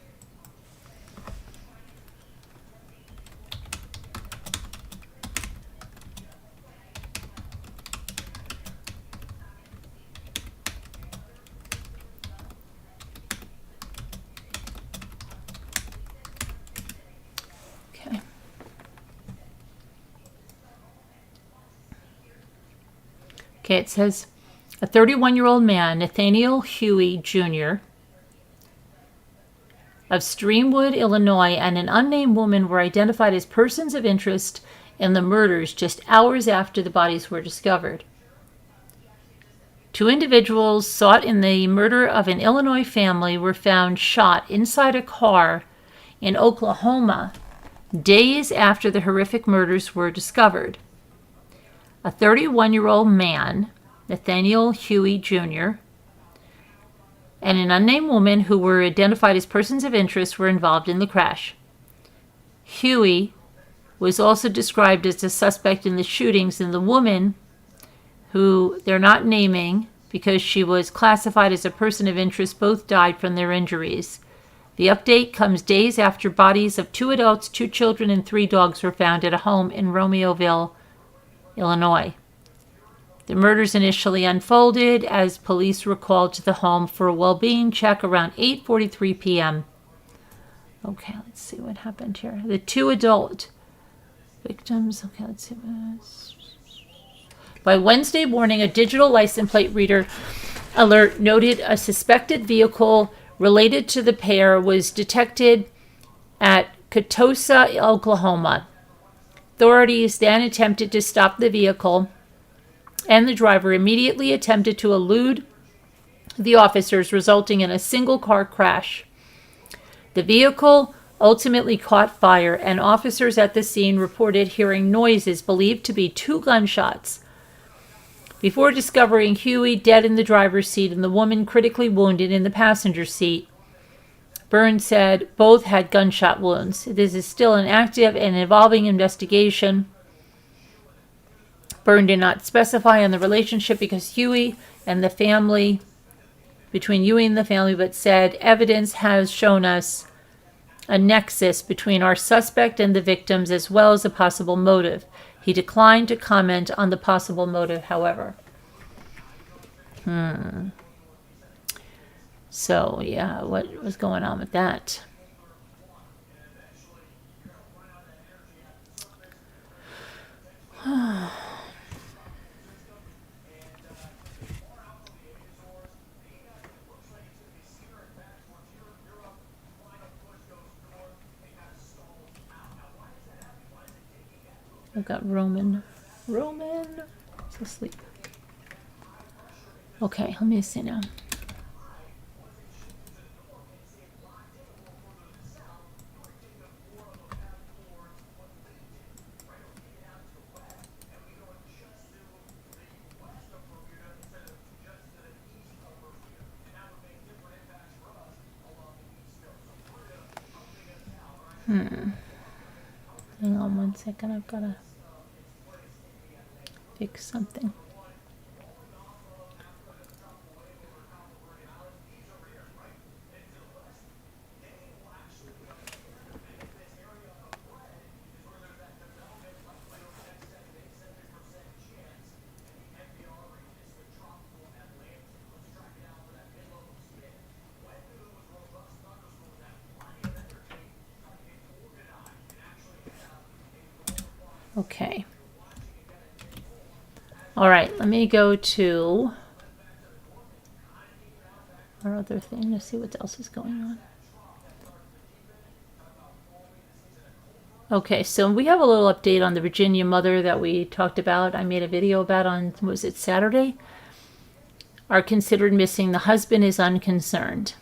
Okay. Okay, it says a 31-year-old man, Nathaniel Huey Jr., of Streamwood, Illinois, and an unnamed woman were identified as persons of interest in the murders just hours after the bodies were discovered. Two individuals sought in the murder of an Illinois family were found shot inside a car in Oklahoma days after the horrific murders were discovered. A 31-year-old man, Nathaniel Huey Jr., and an unnamed woman who were identified as persons of interest were involved in the crash. Huey was also described as a suspect in the shootings, and the woman, who they're not naming because she was classified as a person of interest, both died from their injuries. The update comes days after bodies of 2 adults, 2 children, and 3 dogs were found at a home in Romeoville, Illinois. The murders initially unfolded as police were called to the home for a well-being check around 8:43 p.m. Okay, let's see what happened here. The 2 adult victims. Okay, let's see. By Wednesday morning, a digital license plate reader alert noted a suspected vehicle related to the pair was detected at Catoosa, Oklahoma. Authorities then attempted to stop the vehicle, and the driver immediately attempted to elude the officers, resulting in a single-car crash. The vehicle ultimately caught fire, and officers at the scene reported hearing noises believed to be 2 gunshots before discovering Huey dead in the driver's seat and the woman critically wounded in the passenger seat. Burns said both had gunshot wounds. This is still an active and evolving investigation. Byrne did not specify on the relationship between Huey and the family, but said evidence has shown us a nexus between our suspect and the victims, as well as a possible motive. He declined to comment on the possible motive, however. So, yeah, what was going on with that? I've got Roman. It's asleep. Okay, let me see now. Hang on 1 second, I've got to fix something. Okay. All right, let me go to our other thing to see what else is going on. Okay, so we have a little update on the Virginia mother that we talked about. I made a video about on, was it Saturday? Are considered missing. The husband is unconcerned.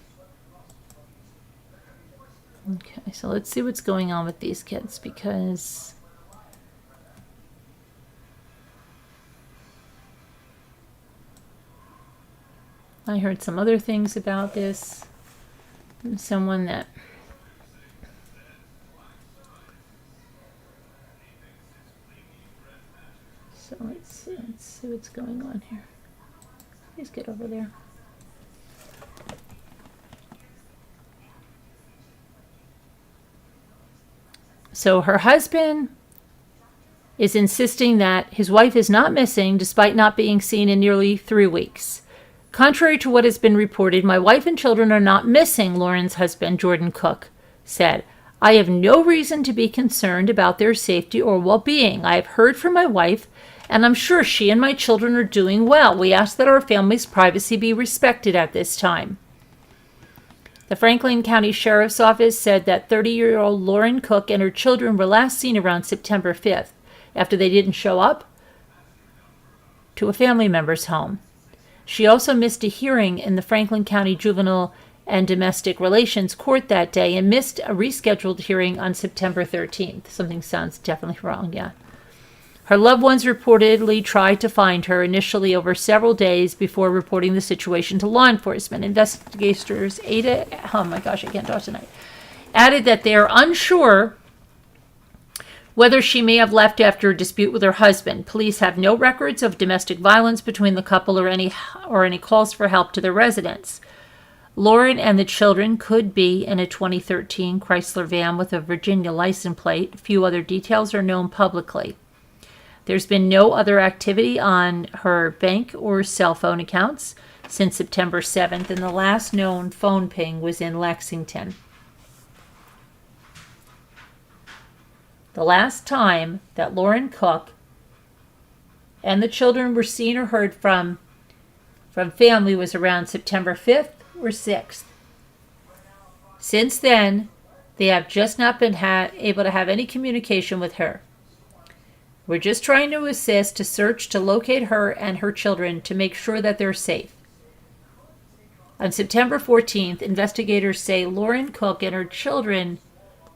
Okay, so let's see what's going on with these kids, because I heard some other things about this from someone that so let's see what's going on here. Please get over there. So her husband is insisting that his wife is not missing despite not being seen in nearly 3 weeks. Contrary to what has been reported, my wife and children are not missing, Lauren's husband, Jordan Cook, said. I have no reason to be concerned about their safety or well-being. I have heard from my wife, and I'm sure she and my children are doing well. We ask that our family's privacy be respected at this time. The Franklin County Sheriff's Office said that 30-year-old Lauren Cook and her children were last seen around September 5th, after they didn't show up to a family member's home. She also missed a hearing in the Franklin County Juvenile and Domestic Relations Court that day and missed a rescheduled hearing on September 13th. Something sounds definitely wrong, yeah. Her loved ones reportedly tried to find her initially over several days before reporting the situation to law enforcement. Investigators added that they are unsure whether she may have left after a dispute with her husband. Police have no records of domestic violence between the couple or any calls for help to their residents. Lauren and the children could be in a 2013 Chrysler van with a Virginia license plate. A few other details are known publicly. There's been no other activity on her bank or cell phone accounts since September 7th, and the last known phone ping was in Lexington. The last time that Lauren Cook and the children were seen or heard from family was around September 5th or 6th. Since then, they have just not been able to have any communication with her. We're just trying to assist to search to locate her and her children to make sure that they're safe. On September 14th, investigators say Lauren Cook and her children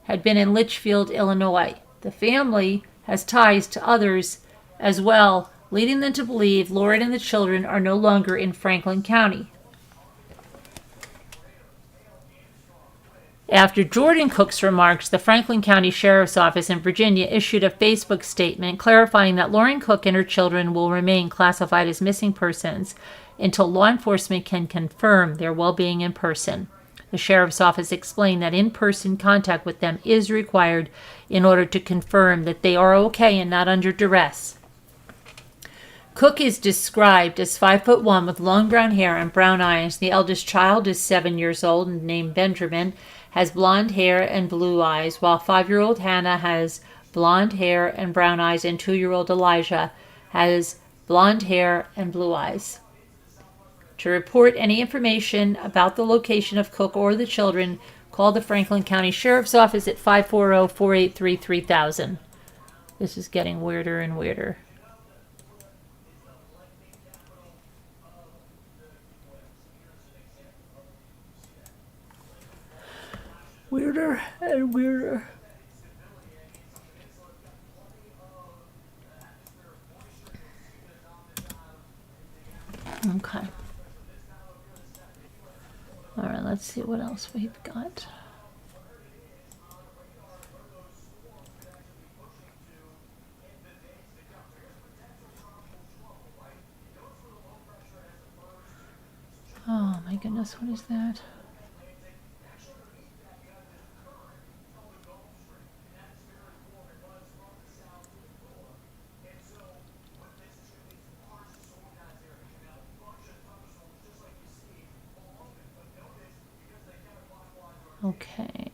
had been in Litchfield, Illinois. The family has ties to others as well, leading them to believe Lauren and the children are no longer in Franklin County. After Jordan Cook's remarks, the Franklin County Sheriff's Office in Virginia issued a Facebook statement clarifying that Lauren Cook and her children will remain classified as missing persons until law enforcement can confirm their well-being in person. The Sheriff's Office explained that in-person contact with them is required in order to confirm that they are okay and not under duress. Cook is described as 5'1" with long brown hair and brown eyes. The eldest child is 7 years old and named Benjamin, has blonde hair and blue eyes, while 5-year-old Hannah has blonde hair and brown eyes, and 2-year-old Elijah has blonde hair and blue eyes. To report any information about the location of Cook or the children, call the Franklin County Sheriff's Office at 540-483-3000. This is getting weirder and weirder. Weirder and weirder. Okay. All right, let's see what else we've got. Oh my goodness, what is that? Okay.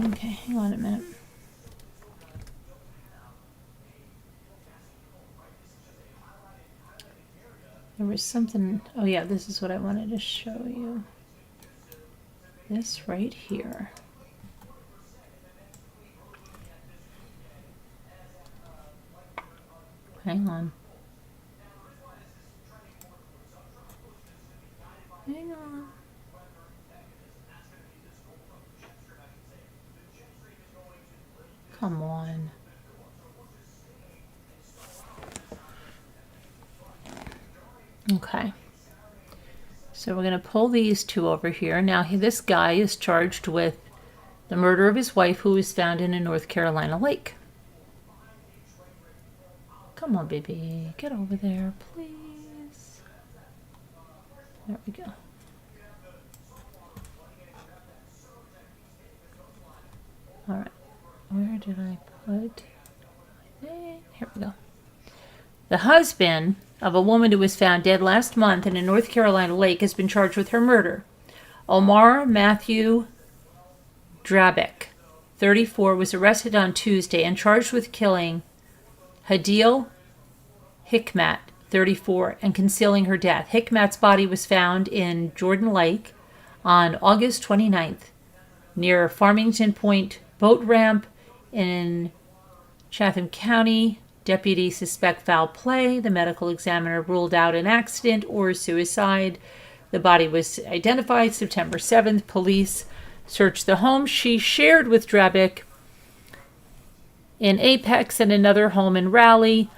Okay, hang on a minute. There was something. Oh, yeah, this is what I wanted to show you. This right here. Hang on. Hang on. Come on. Okay. So we're going to pull these two over here. Now, this guy is charged with the murder of his wife, who was found in a North Carolina lake. Come on, baby. Get over there, please. There we go. All right. Where did I put my name? Here we go. The husband of a woman who was found dead last month in a North Carolina lake has been charged with her murder. Omar Matthew Drabek, 34, was arrested on Tuesday and charged with killing Hadil Hikmat, 34, and concealing her death. Hikmat's body was found in Jordan Lake on August 29th near Farmington Point boat ramp in Chatham County. Deputies suspect foul play. The medical examiner ruled out an accident or suicide. The body was identified September 7th. Police searched the home she shared with Drabek in Apex and another home in Raleigh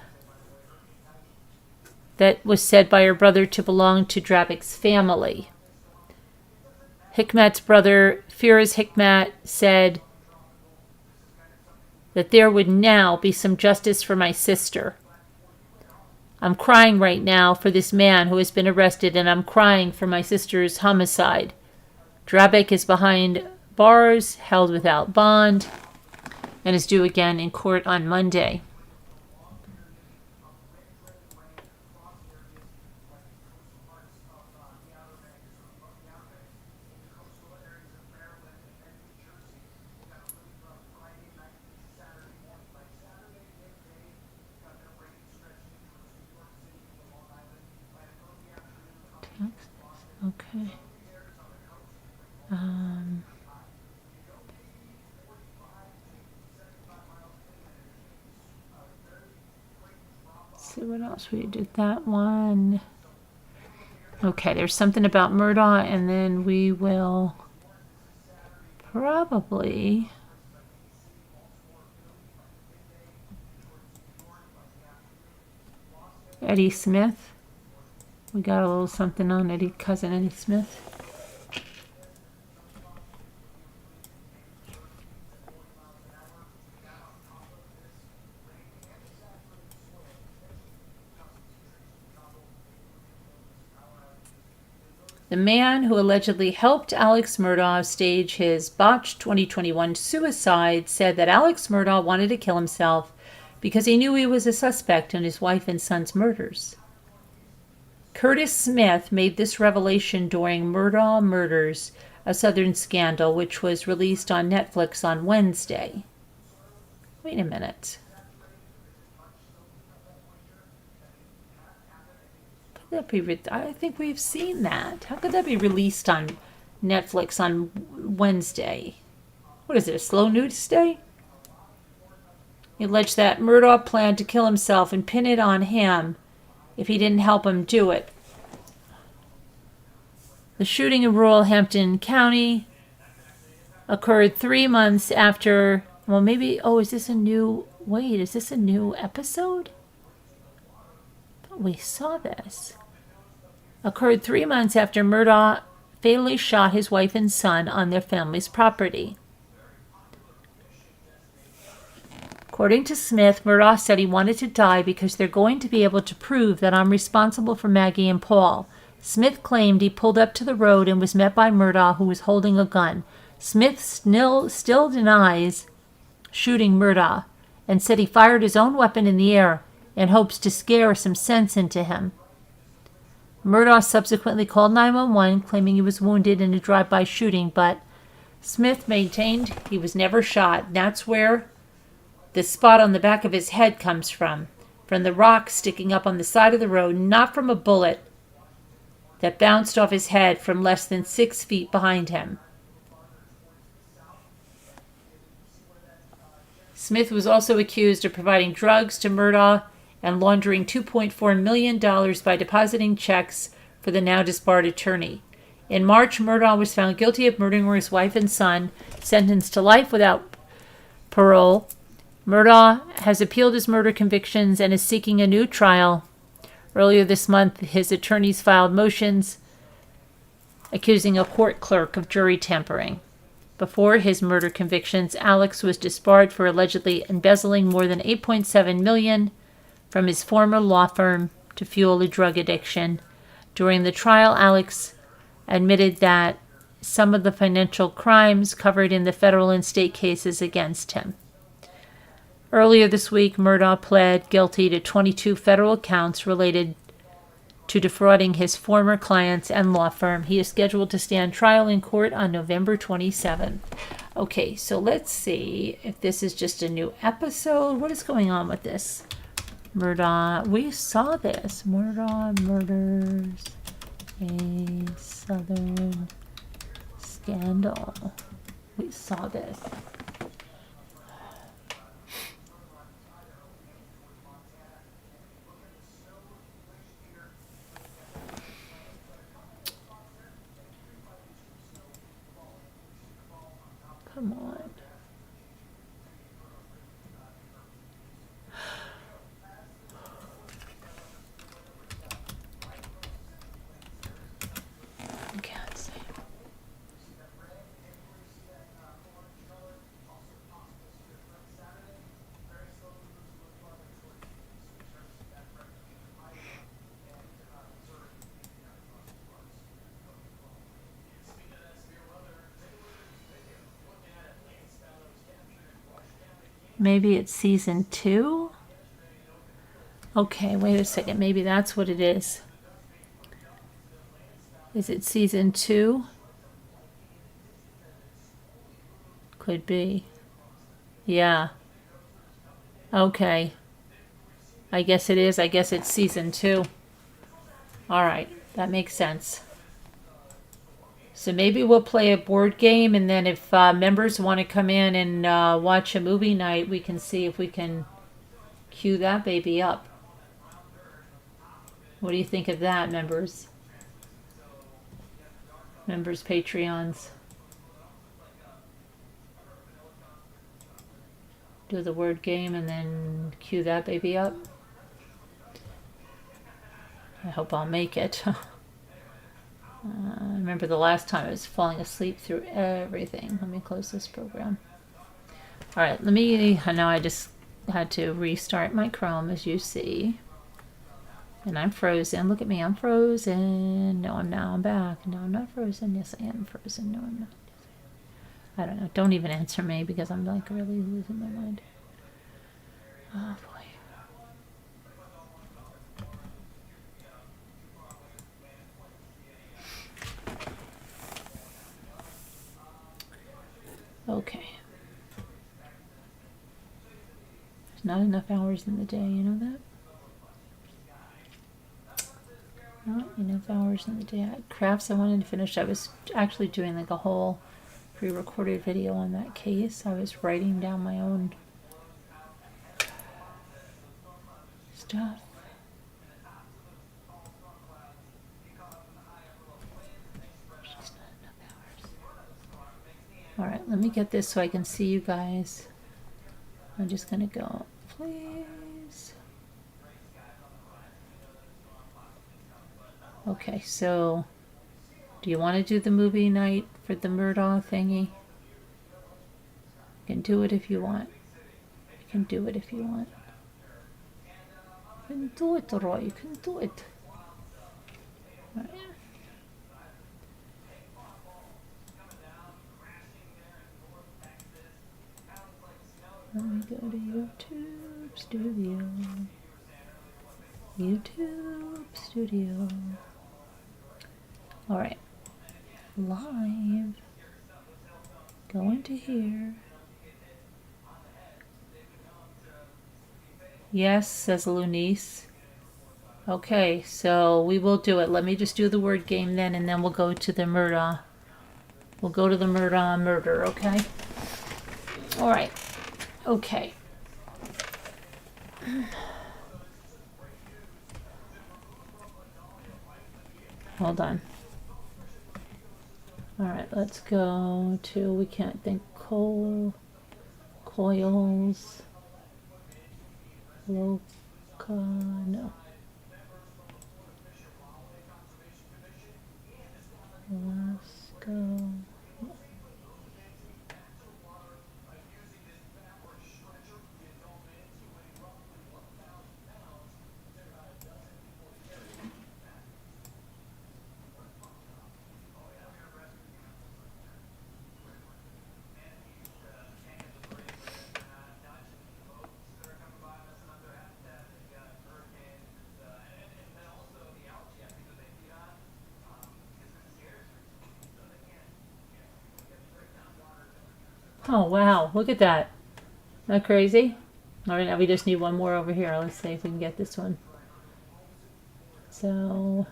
that was said by her brother to belong to Drabek's family. Hikmat's brother, Firaz Hikmat, said that there would now be some justice for my sister. I'm crying right now for this man who has been arrested, and I'm crying for my sister's homicide. Drabek is behind bars, held without bond, and is due again in court on Monday. Okay. Let's see what else we did. That one. Okay, there's something about Murdaugh, and then we will probably Eddie Smith. We got a little something on cousin Eddie Smith. The man who allegedly helped Alex Murdaugh stage his botched 2021 suicide said that Alex Murdaugh wanted to kill himself because he knew he was a suspect in his wife and son's murders. Curtis Smith made this revelation during Murdaugh Murders, a Southern Scandal, which was released on Netflix on Wednesday. Wait a minute. I think we've seen that. How could that be released on Netflix on Wednesday? What is it, a slow news day? He alleged that Murdaugh planned to kill himself and pin it on him if he didn't help him do it. The shooting in rural Hampton County occurred 3 months after, is this a new episode? I thought we saw this. Occurred 3 months after Murdaugh fatally shot his wife and son on their family's property. According to Smith, Murdaugh said he wanted to die because they're going to be able to prove that I'm responsible for Maggie and Paul. Smith claimed he pulled up to the road and was met by Murdaugh, who was holding a gun. Smith still denies shooting Murdaugh and said he fired his own weapon in the air in hopes to scare some sense into him. Murdaugh subsequently called 911, claiming he was wounded in a drive-by shooting, but Smith maintained he was never shot, and that's where the spot on the back of his head comes from the rock sticking up on the side of the road, not from a bullet that bounced off his head from less than 6 feet behind him. Smith was also accused of providing drugs to Murdaugh and laundering $2.4 million by depositing checks for the now disbarred attorney. In March, Murdaugh was found guilty of murdering his wife and son, sentenced to life without parole. Murdaugh has appealed his murder convictions and is seeking a new trial. Earlier this month, his attorneys filed motions accusing a court clerk of jury tampering. Before his murder convictions, Alex was disbarred for allegedly embezzling more than $8.7 million from his former law firm to fuel a drug addiction. During the trial, Alex admitted that some of the financial crimes covered in the federal and state cases against him. Earlier this week, Murdaugh pled guilty to 22 federal counts related to defrauding his former clients and law firm. He is scheduled to stand trial in court on November 27th. Okay, so let's see if this is just a new episode. What is going on with this? Murdaugh, we saw this. Murdaugh murders a Southern scandal. We saw this. Come on. I can't see. Maybe it's season 2? Okay, wait a second. Maybe that's what it is. Is it season 2? Could be. Yeah. Okay. I guess it is. I guess it's season 2. All right. That makes sense. So maybe we'll play a board game, and then if members want to come in and watch a movie night, we can see if we can cue that baby up. What do you think of that, members? Members, Patreons. Do the word game and then cue that baby up. I hope I'll make it. I remember the last time I was falling asleep through everything. Let me close this program. All right, I know I just had to restart my Chrome, as you see. And I'm frozen. Look at me, I'm frozen. No, I'm back. No, I'm not frozen. Yes, I am frozen. No, I'm not. I don't know. Don't even answer me because I'm like really losing my mind. Oh, boy. Okay. There's not enough hours in the day, you know that? Not enough hours in the day. Crafts I wanted to finish. I was actually doing like a whole pre-recorded video on that case. I was writing down my own stuff. All right, let me get this so I can see you guys. I'm just gonna go, please. Okay, so do you want to do the movie night for the Murdaugh thingy? You can do it if you want. You can do it if you want. You can do it, Roy. You can do it. All right. Let me go to YouTube Studio. YouTube Studio. All right. Live. Go into here. Yes, says Lunice. Okay, so we will do it. Let me just do the word game then, and then we'll go to the murder. We'll go to the murder, okay? All right. Okay. Hold on. All right, let's go to, we can't think, coils, loca, no. Let's go. Oh, wow. Look at that. Isn't that crazy? All right, now we just need one more over here. Let's see if we can get this one. So,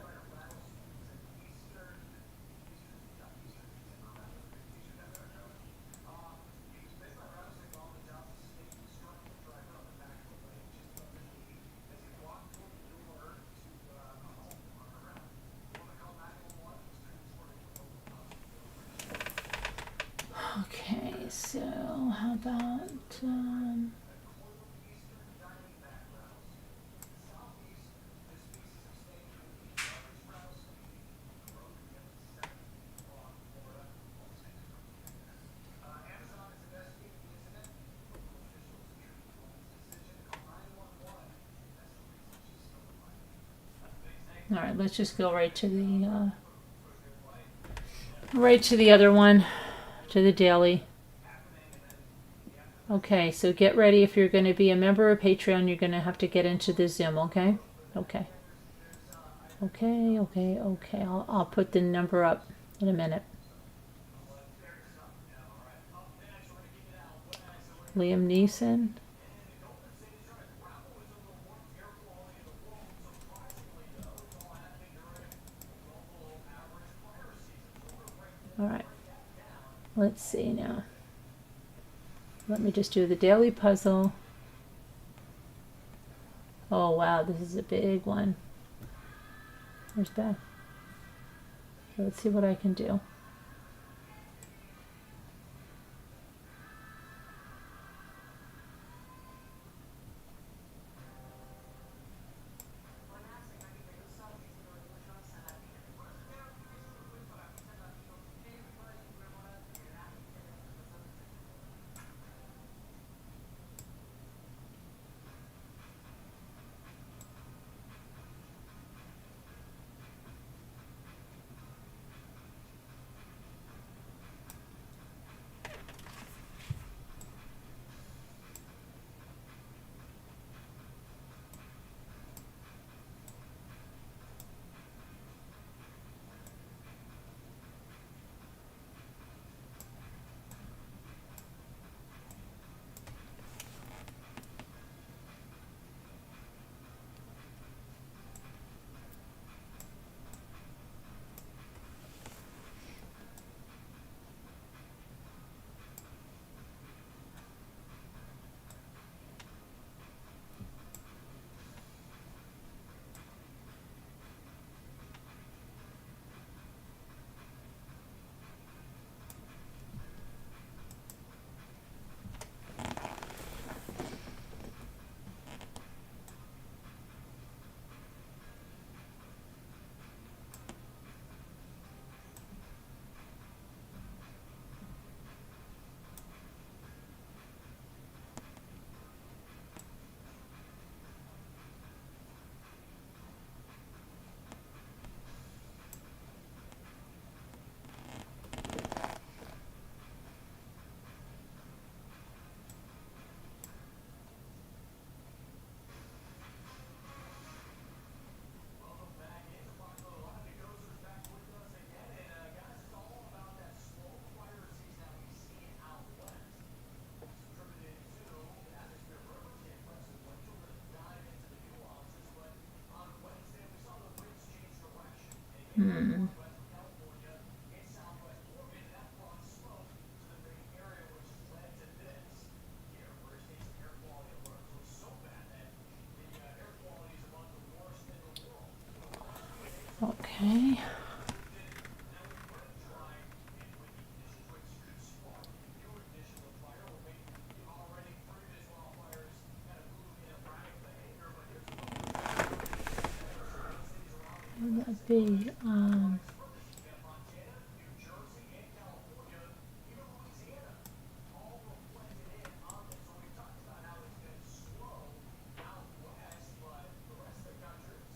okay, so how about, all right, let's just go right to the other one, to the daily. Okay, so get ready. If you're going to be a member of Patreon, you're going to have to get into the Zoom, okay? Okay. Okay. I'll put the number up in a minute. Liam Neeson. All right. Let's see now. Let me just do the daily puzzle. Oh, wow, this is a big one. Where's Beth? So let's see what I can do. Okay. What would that be?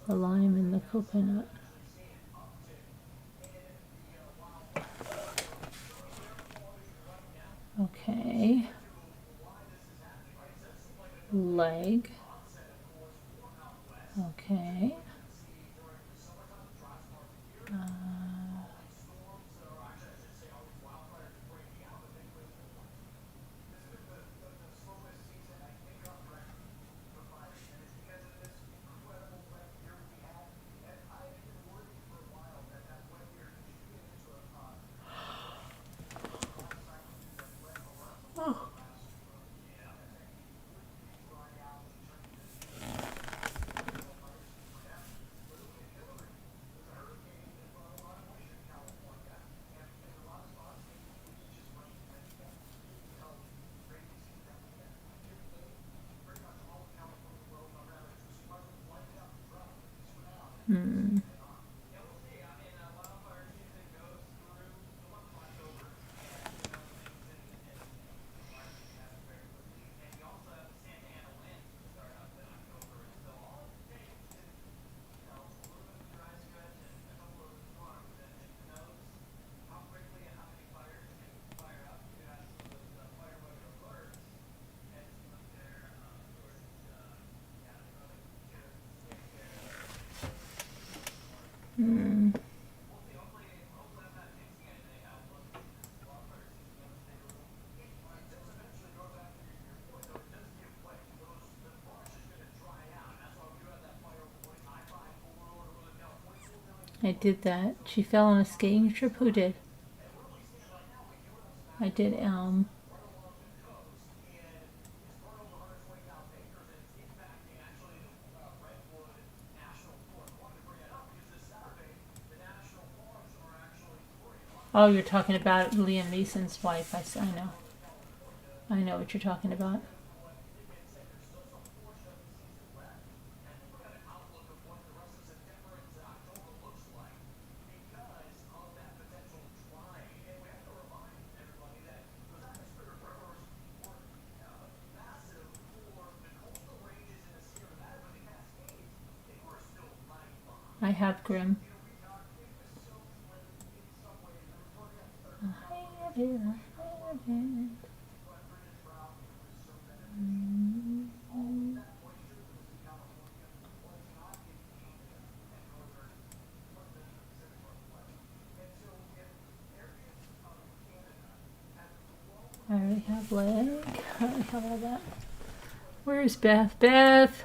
The lime and the coconut. Okay. Leg. Okay. Oh. Hmm. Hmm. I did that. She fell on a skating trip. Who did? I did Elm. Oh, you're talking about Liam Neeson's wife. I know. I know what you're talking about. I have Grimm. I already have leg. I already have all that. Where's Beth? Beth!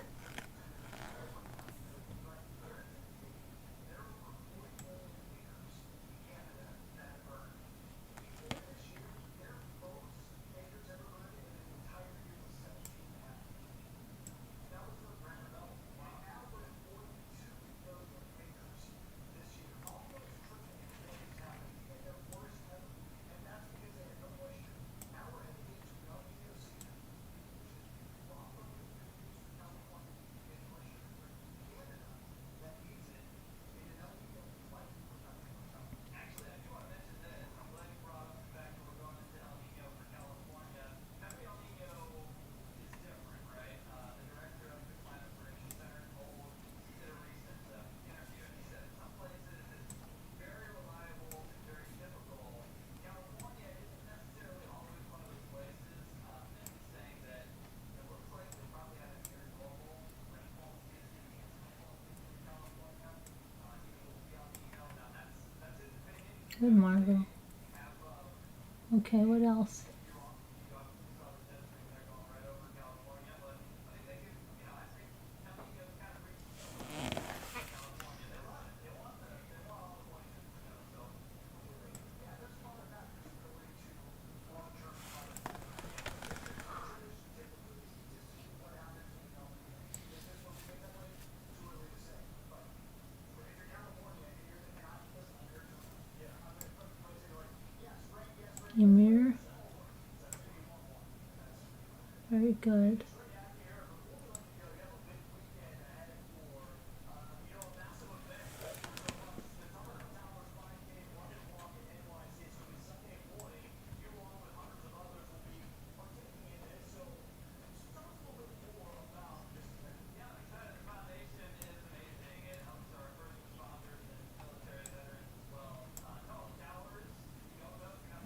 Good Marvel. Okay, what else? Ymir. Very good.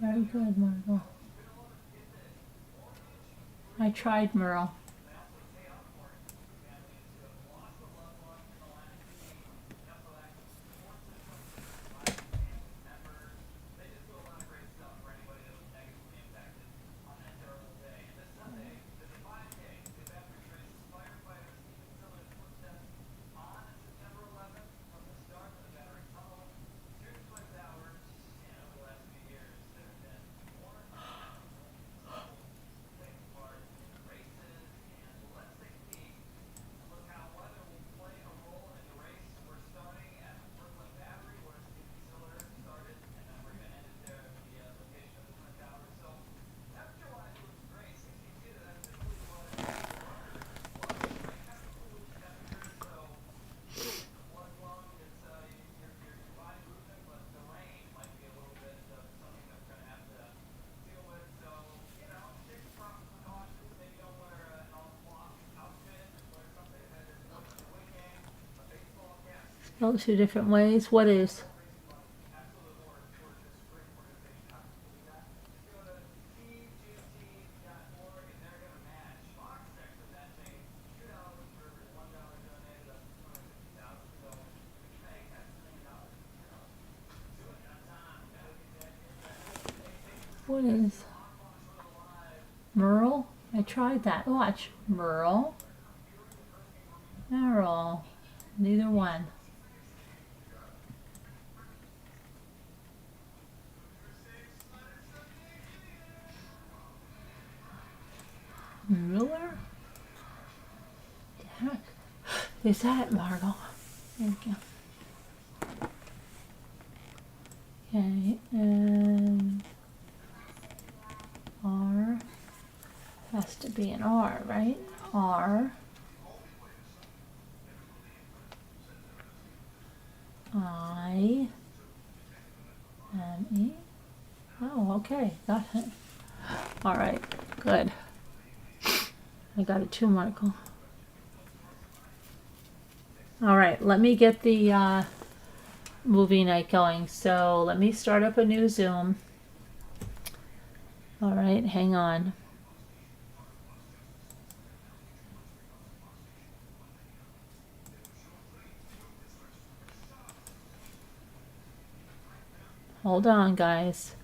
Very good, Margot. I tried Merle. Spelled two different ways. What is? What is? Merle? I tried that. Watch. Merle. Merle. Neither one. Miller? The heck is that, Margot? There we go. Okay, and R has to be an R, right? R I M E. Oh, okay, got it. All right, good. I got it too, Michael. All right, let me get the movie night going. So let me start up a new Zoom. All right, hang on. Hold on, guys.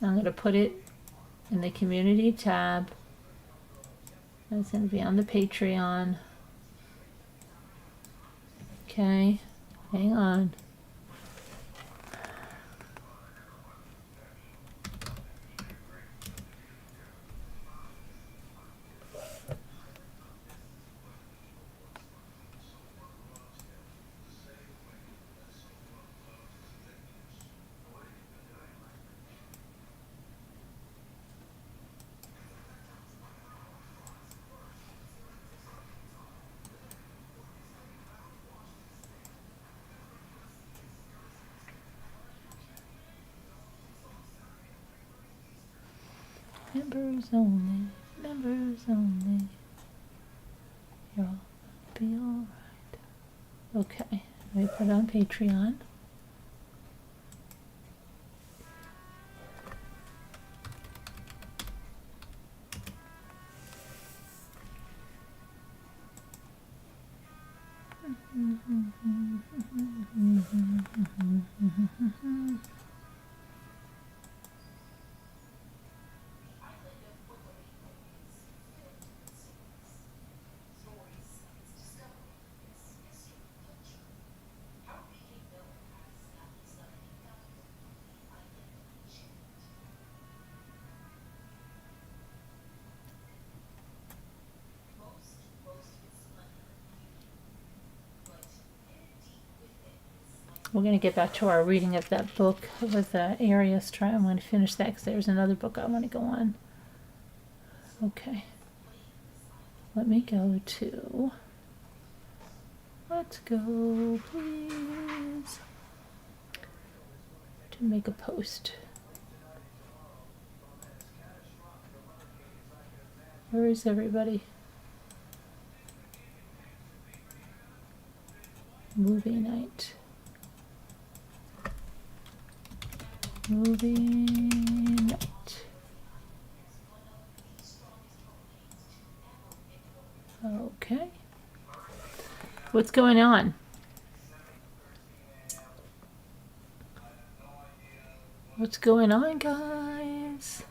I'm going to put it in the community tab. It's going to be on the Patreon. Okay, hang on. Members only, members only. You'll be alright. Okay, let me put it on Patreon. We're going to get back to our reading of that book with Arius. I'm going to finish that because there's another book I want to go on. Okay. Let me go to... Let's go, please. To make a post. Where is everybody? Movie night. Movie night. Okay. What's going on? What's going on, guys?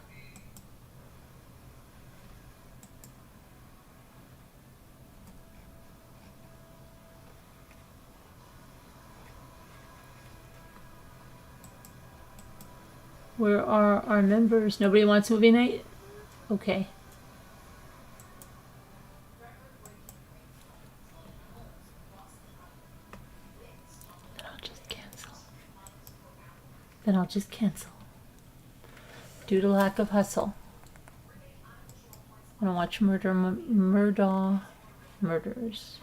Where are our members? Nobody wants movie night? Okay. Then I'll just cancel. Due to lack of hustle. I want to watch Murders.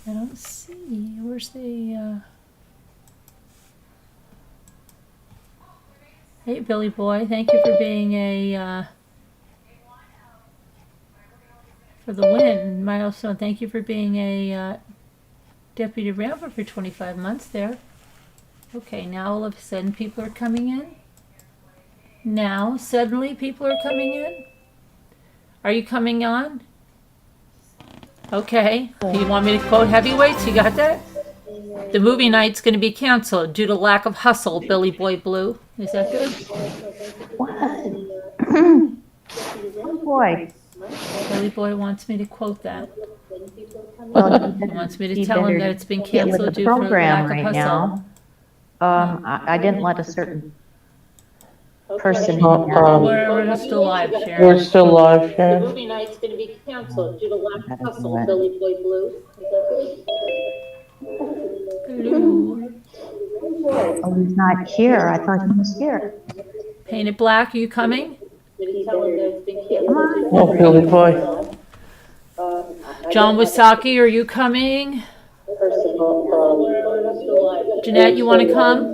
I don't see. Where's the... Hey, Billy Boy. Thank you for being a... For the win. Milestone, thank you for being a deputy ramper for 25 months there. Okay, now all of a sudden people are coming in. Now, suddenly people are coming in. Are you coming on? Okay. You want me to quote heavyweights? You got that? The movie night's going to be canceled due to lack of hustle, Billy Boy Blue. Is that good? What? Oh boy. Billy Boy wants me to quote that. Well, He wants me to tell him that it's been canceled due for program lack of right hustle. now. I didn't let a certain person in We're still live, Sharon. We're still live, Sharon. The movie night's going to be canceled due to lack of hustle, it. Billy Boy Blue. Blue. Oh, he's not here. I thought he was here. Painted Black, are you coming? Come on. Oh, Billy Boy. John Wasaki, are you coming? Jeanette, you want to come?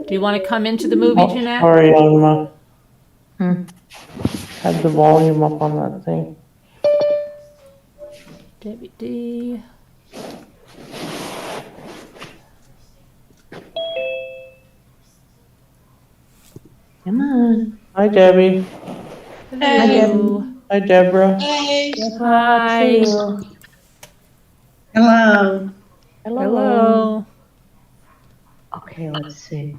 Do you want to come into the movie, Oh, Jeanette? sorry, Alma. Had the volume up on that thing. Debbie D. Come on. Hi, Debbie. Hello. Hi, Deborah. Hi. Hello. Hello. Okay, let's see.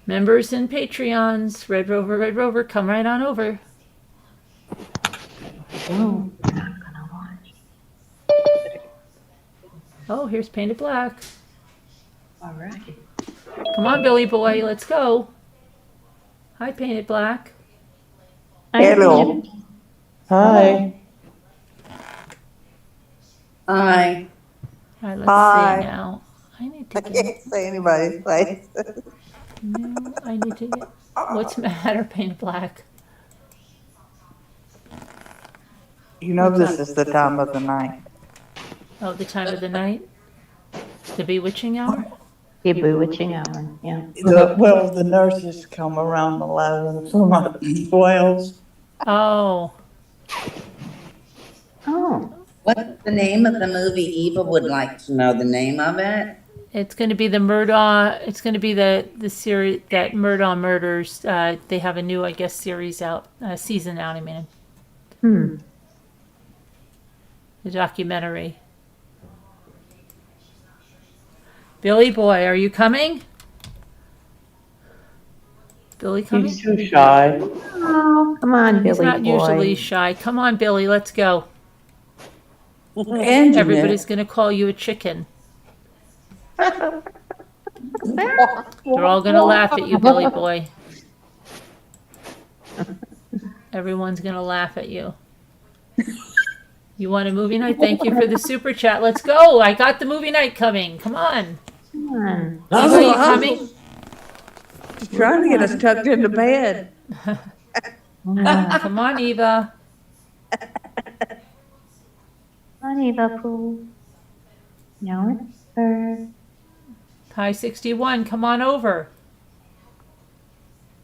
Members and Patreons, Red Rover, come right on over. Oh, we're not gonna watch. Oh, here's Painted Black. All right. Come on, Billy Boy, let's go. Hi, Painted Black. Hello. Hi. Hi. All right, let's Hi. see now. I need I to get... can't say anybody's place. No, I need to get... What's the matter, Painted Black? You know this is the time of the night. Oh, the time of the night? The bewitching hour? The bewitching hour, yeah. The nurses come around 11 for my wells. Oh, Oh, What's the name of the movie? Eva would like to know the name of it. It's going to be the Murdaugh. It's going to be the series that Murdaugh Murders. They have a new, I guess, series out, season out. I mean, Hmm. the documentary. Billy boy, are you coming? Billy coming? He's too shy. Oh, come on, He's Billy not boy. usually shy. Come on, Billy, let's go. And Everybody's going to call you a chicken. They're all going to laugh at you, Billy boy. Everyone's going to laugh at you. You want a movie night? Thank you for the super chat. Let's go. I got the movie night coming. Come on. Come on. Eva, you coming? She's trying to get us tucked into bed. Come on, Eva. Come on, Eva Pooh. No, it's her. Pi 61, come on over.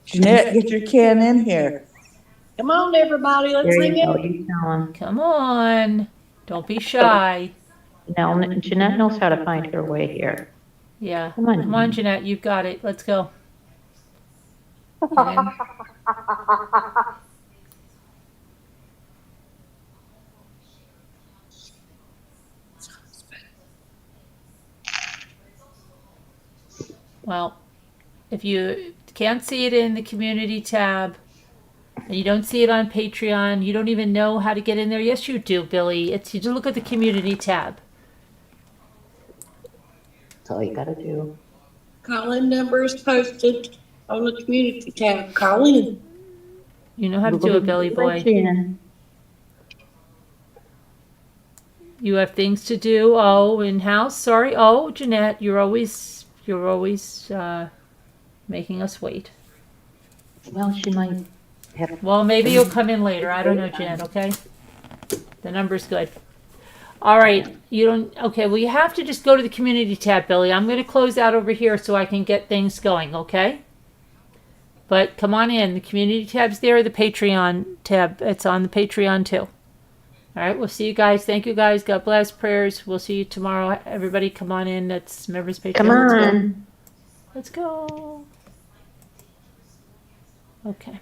Jeanette, get your can in here. Come on, everybody, let's There sing you go. it. You tell him. Come on. Don't be shy. No, Jeanette knows how to find her way here. Yeah. Come on. Come on, Jeanette. You've got it. Let's go. And- Well, if you can't see it in the community tab and you don't see it on Patreon, you don't even know how to get in there. Yes, you do, Billy. It's you just look at the community tab. That's all you gotta do. Call-in number is posted on the community tab. Call in. You know how to do it, Billy boy. Jan. You have things to do. Oh, in house. Sorry. Oh, Jeanette, you're always making us wait. Well, she might have. Well, maybe you'll come in later. I don't know, Jeanette. Okay. The number's good. All right. You don't. Okay. Well, you have to just go to the community tab, Billy. I'm going to close out over here so I can get things going. Okay. But come on in. The community tab's there. The Patreon tab. It's on the Patreon too. All right. We'll see you guys. Thank you guys. God bless. Prayers. We'll see you tomorrow. Everybody, come on in. That's members Patreon. Come on. Let's go. Okay.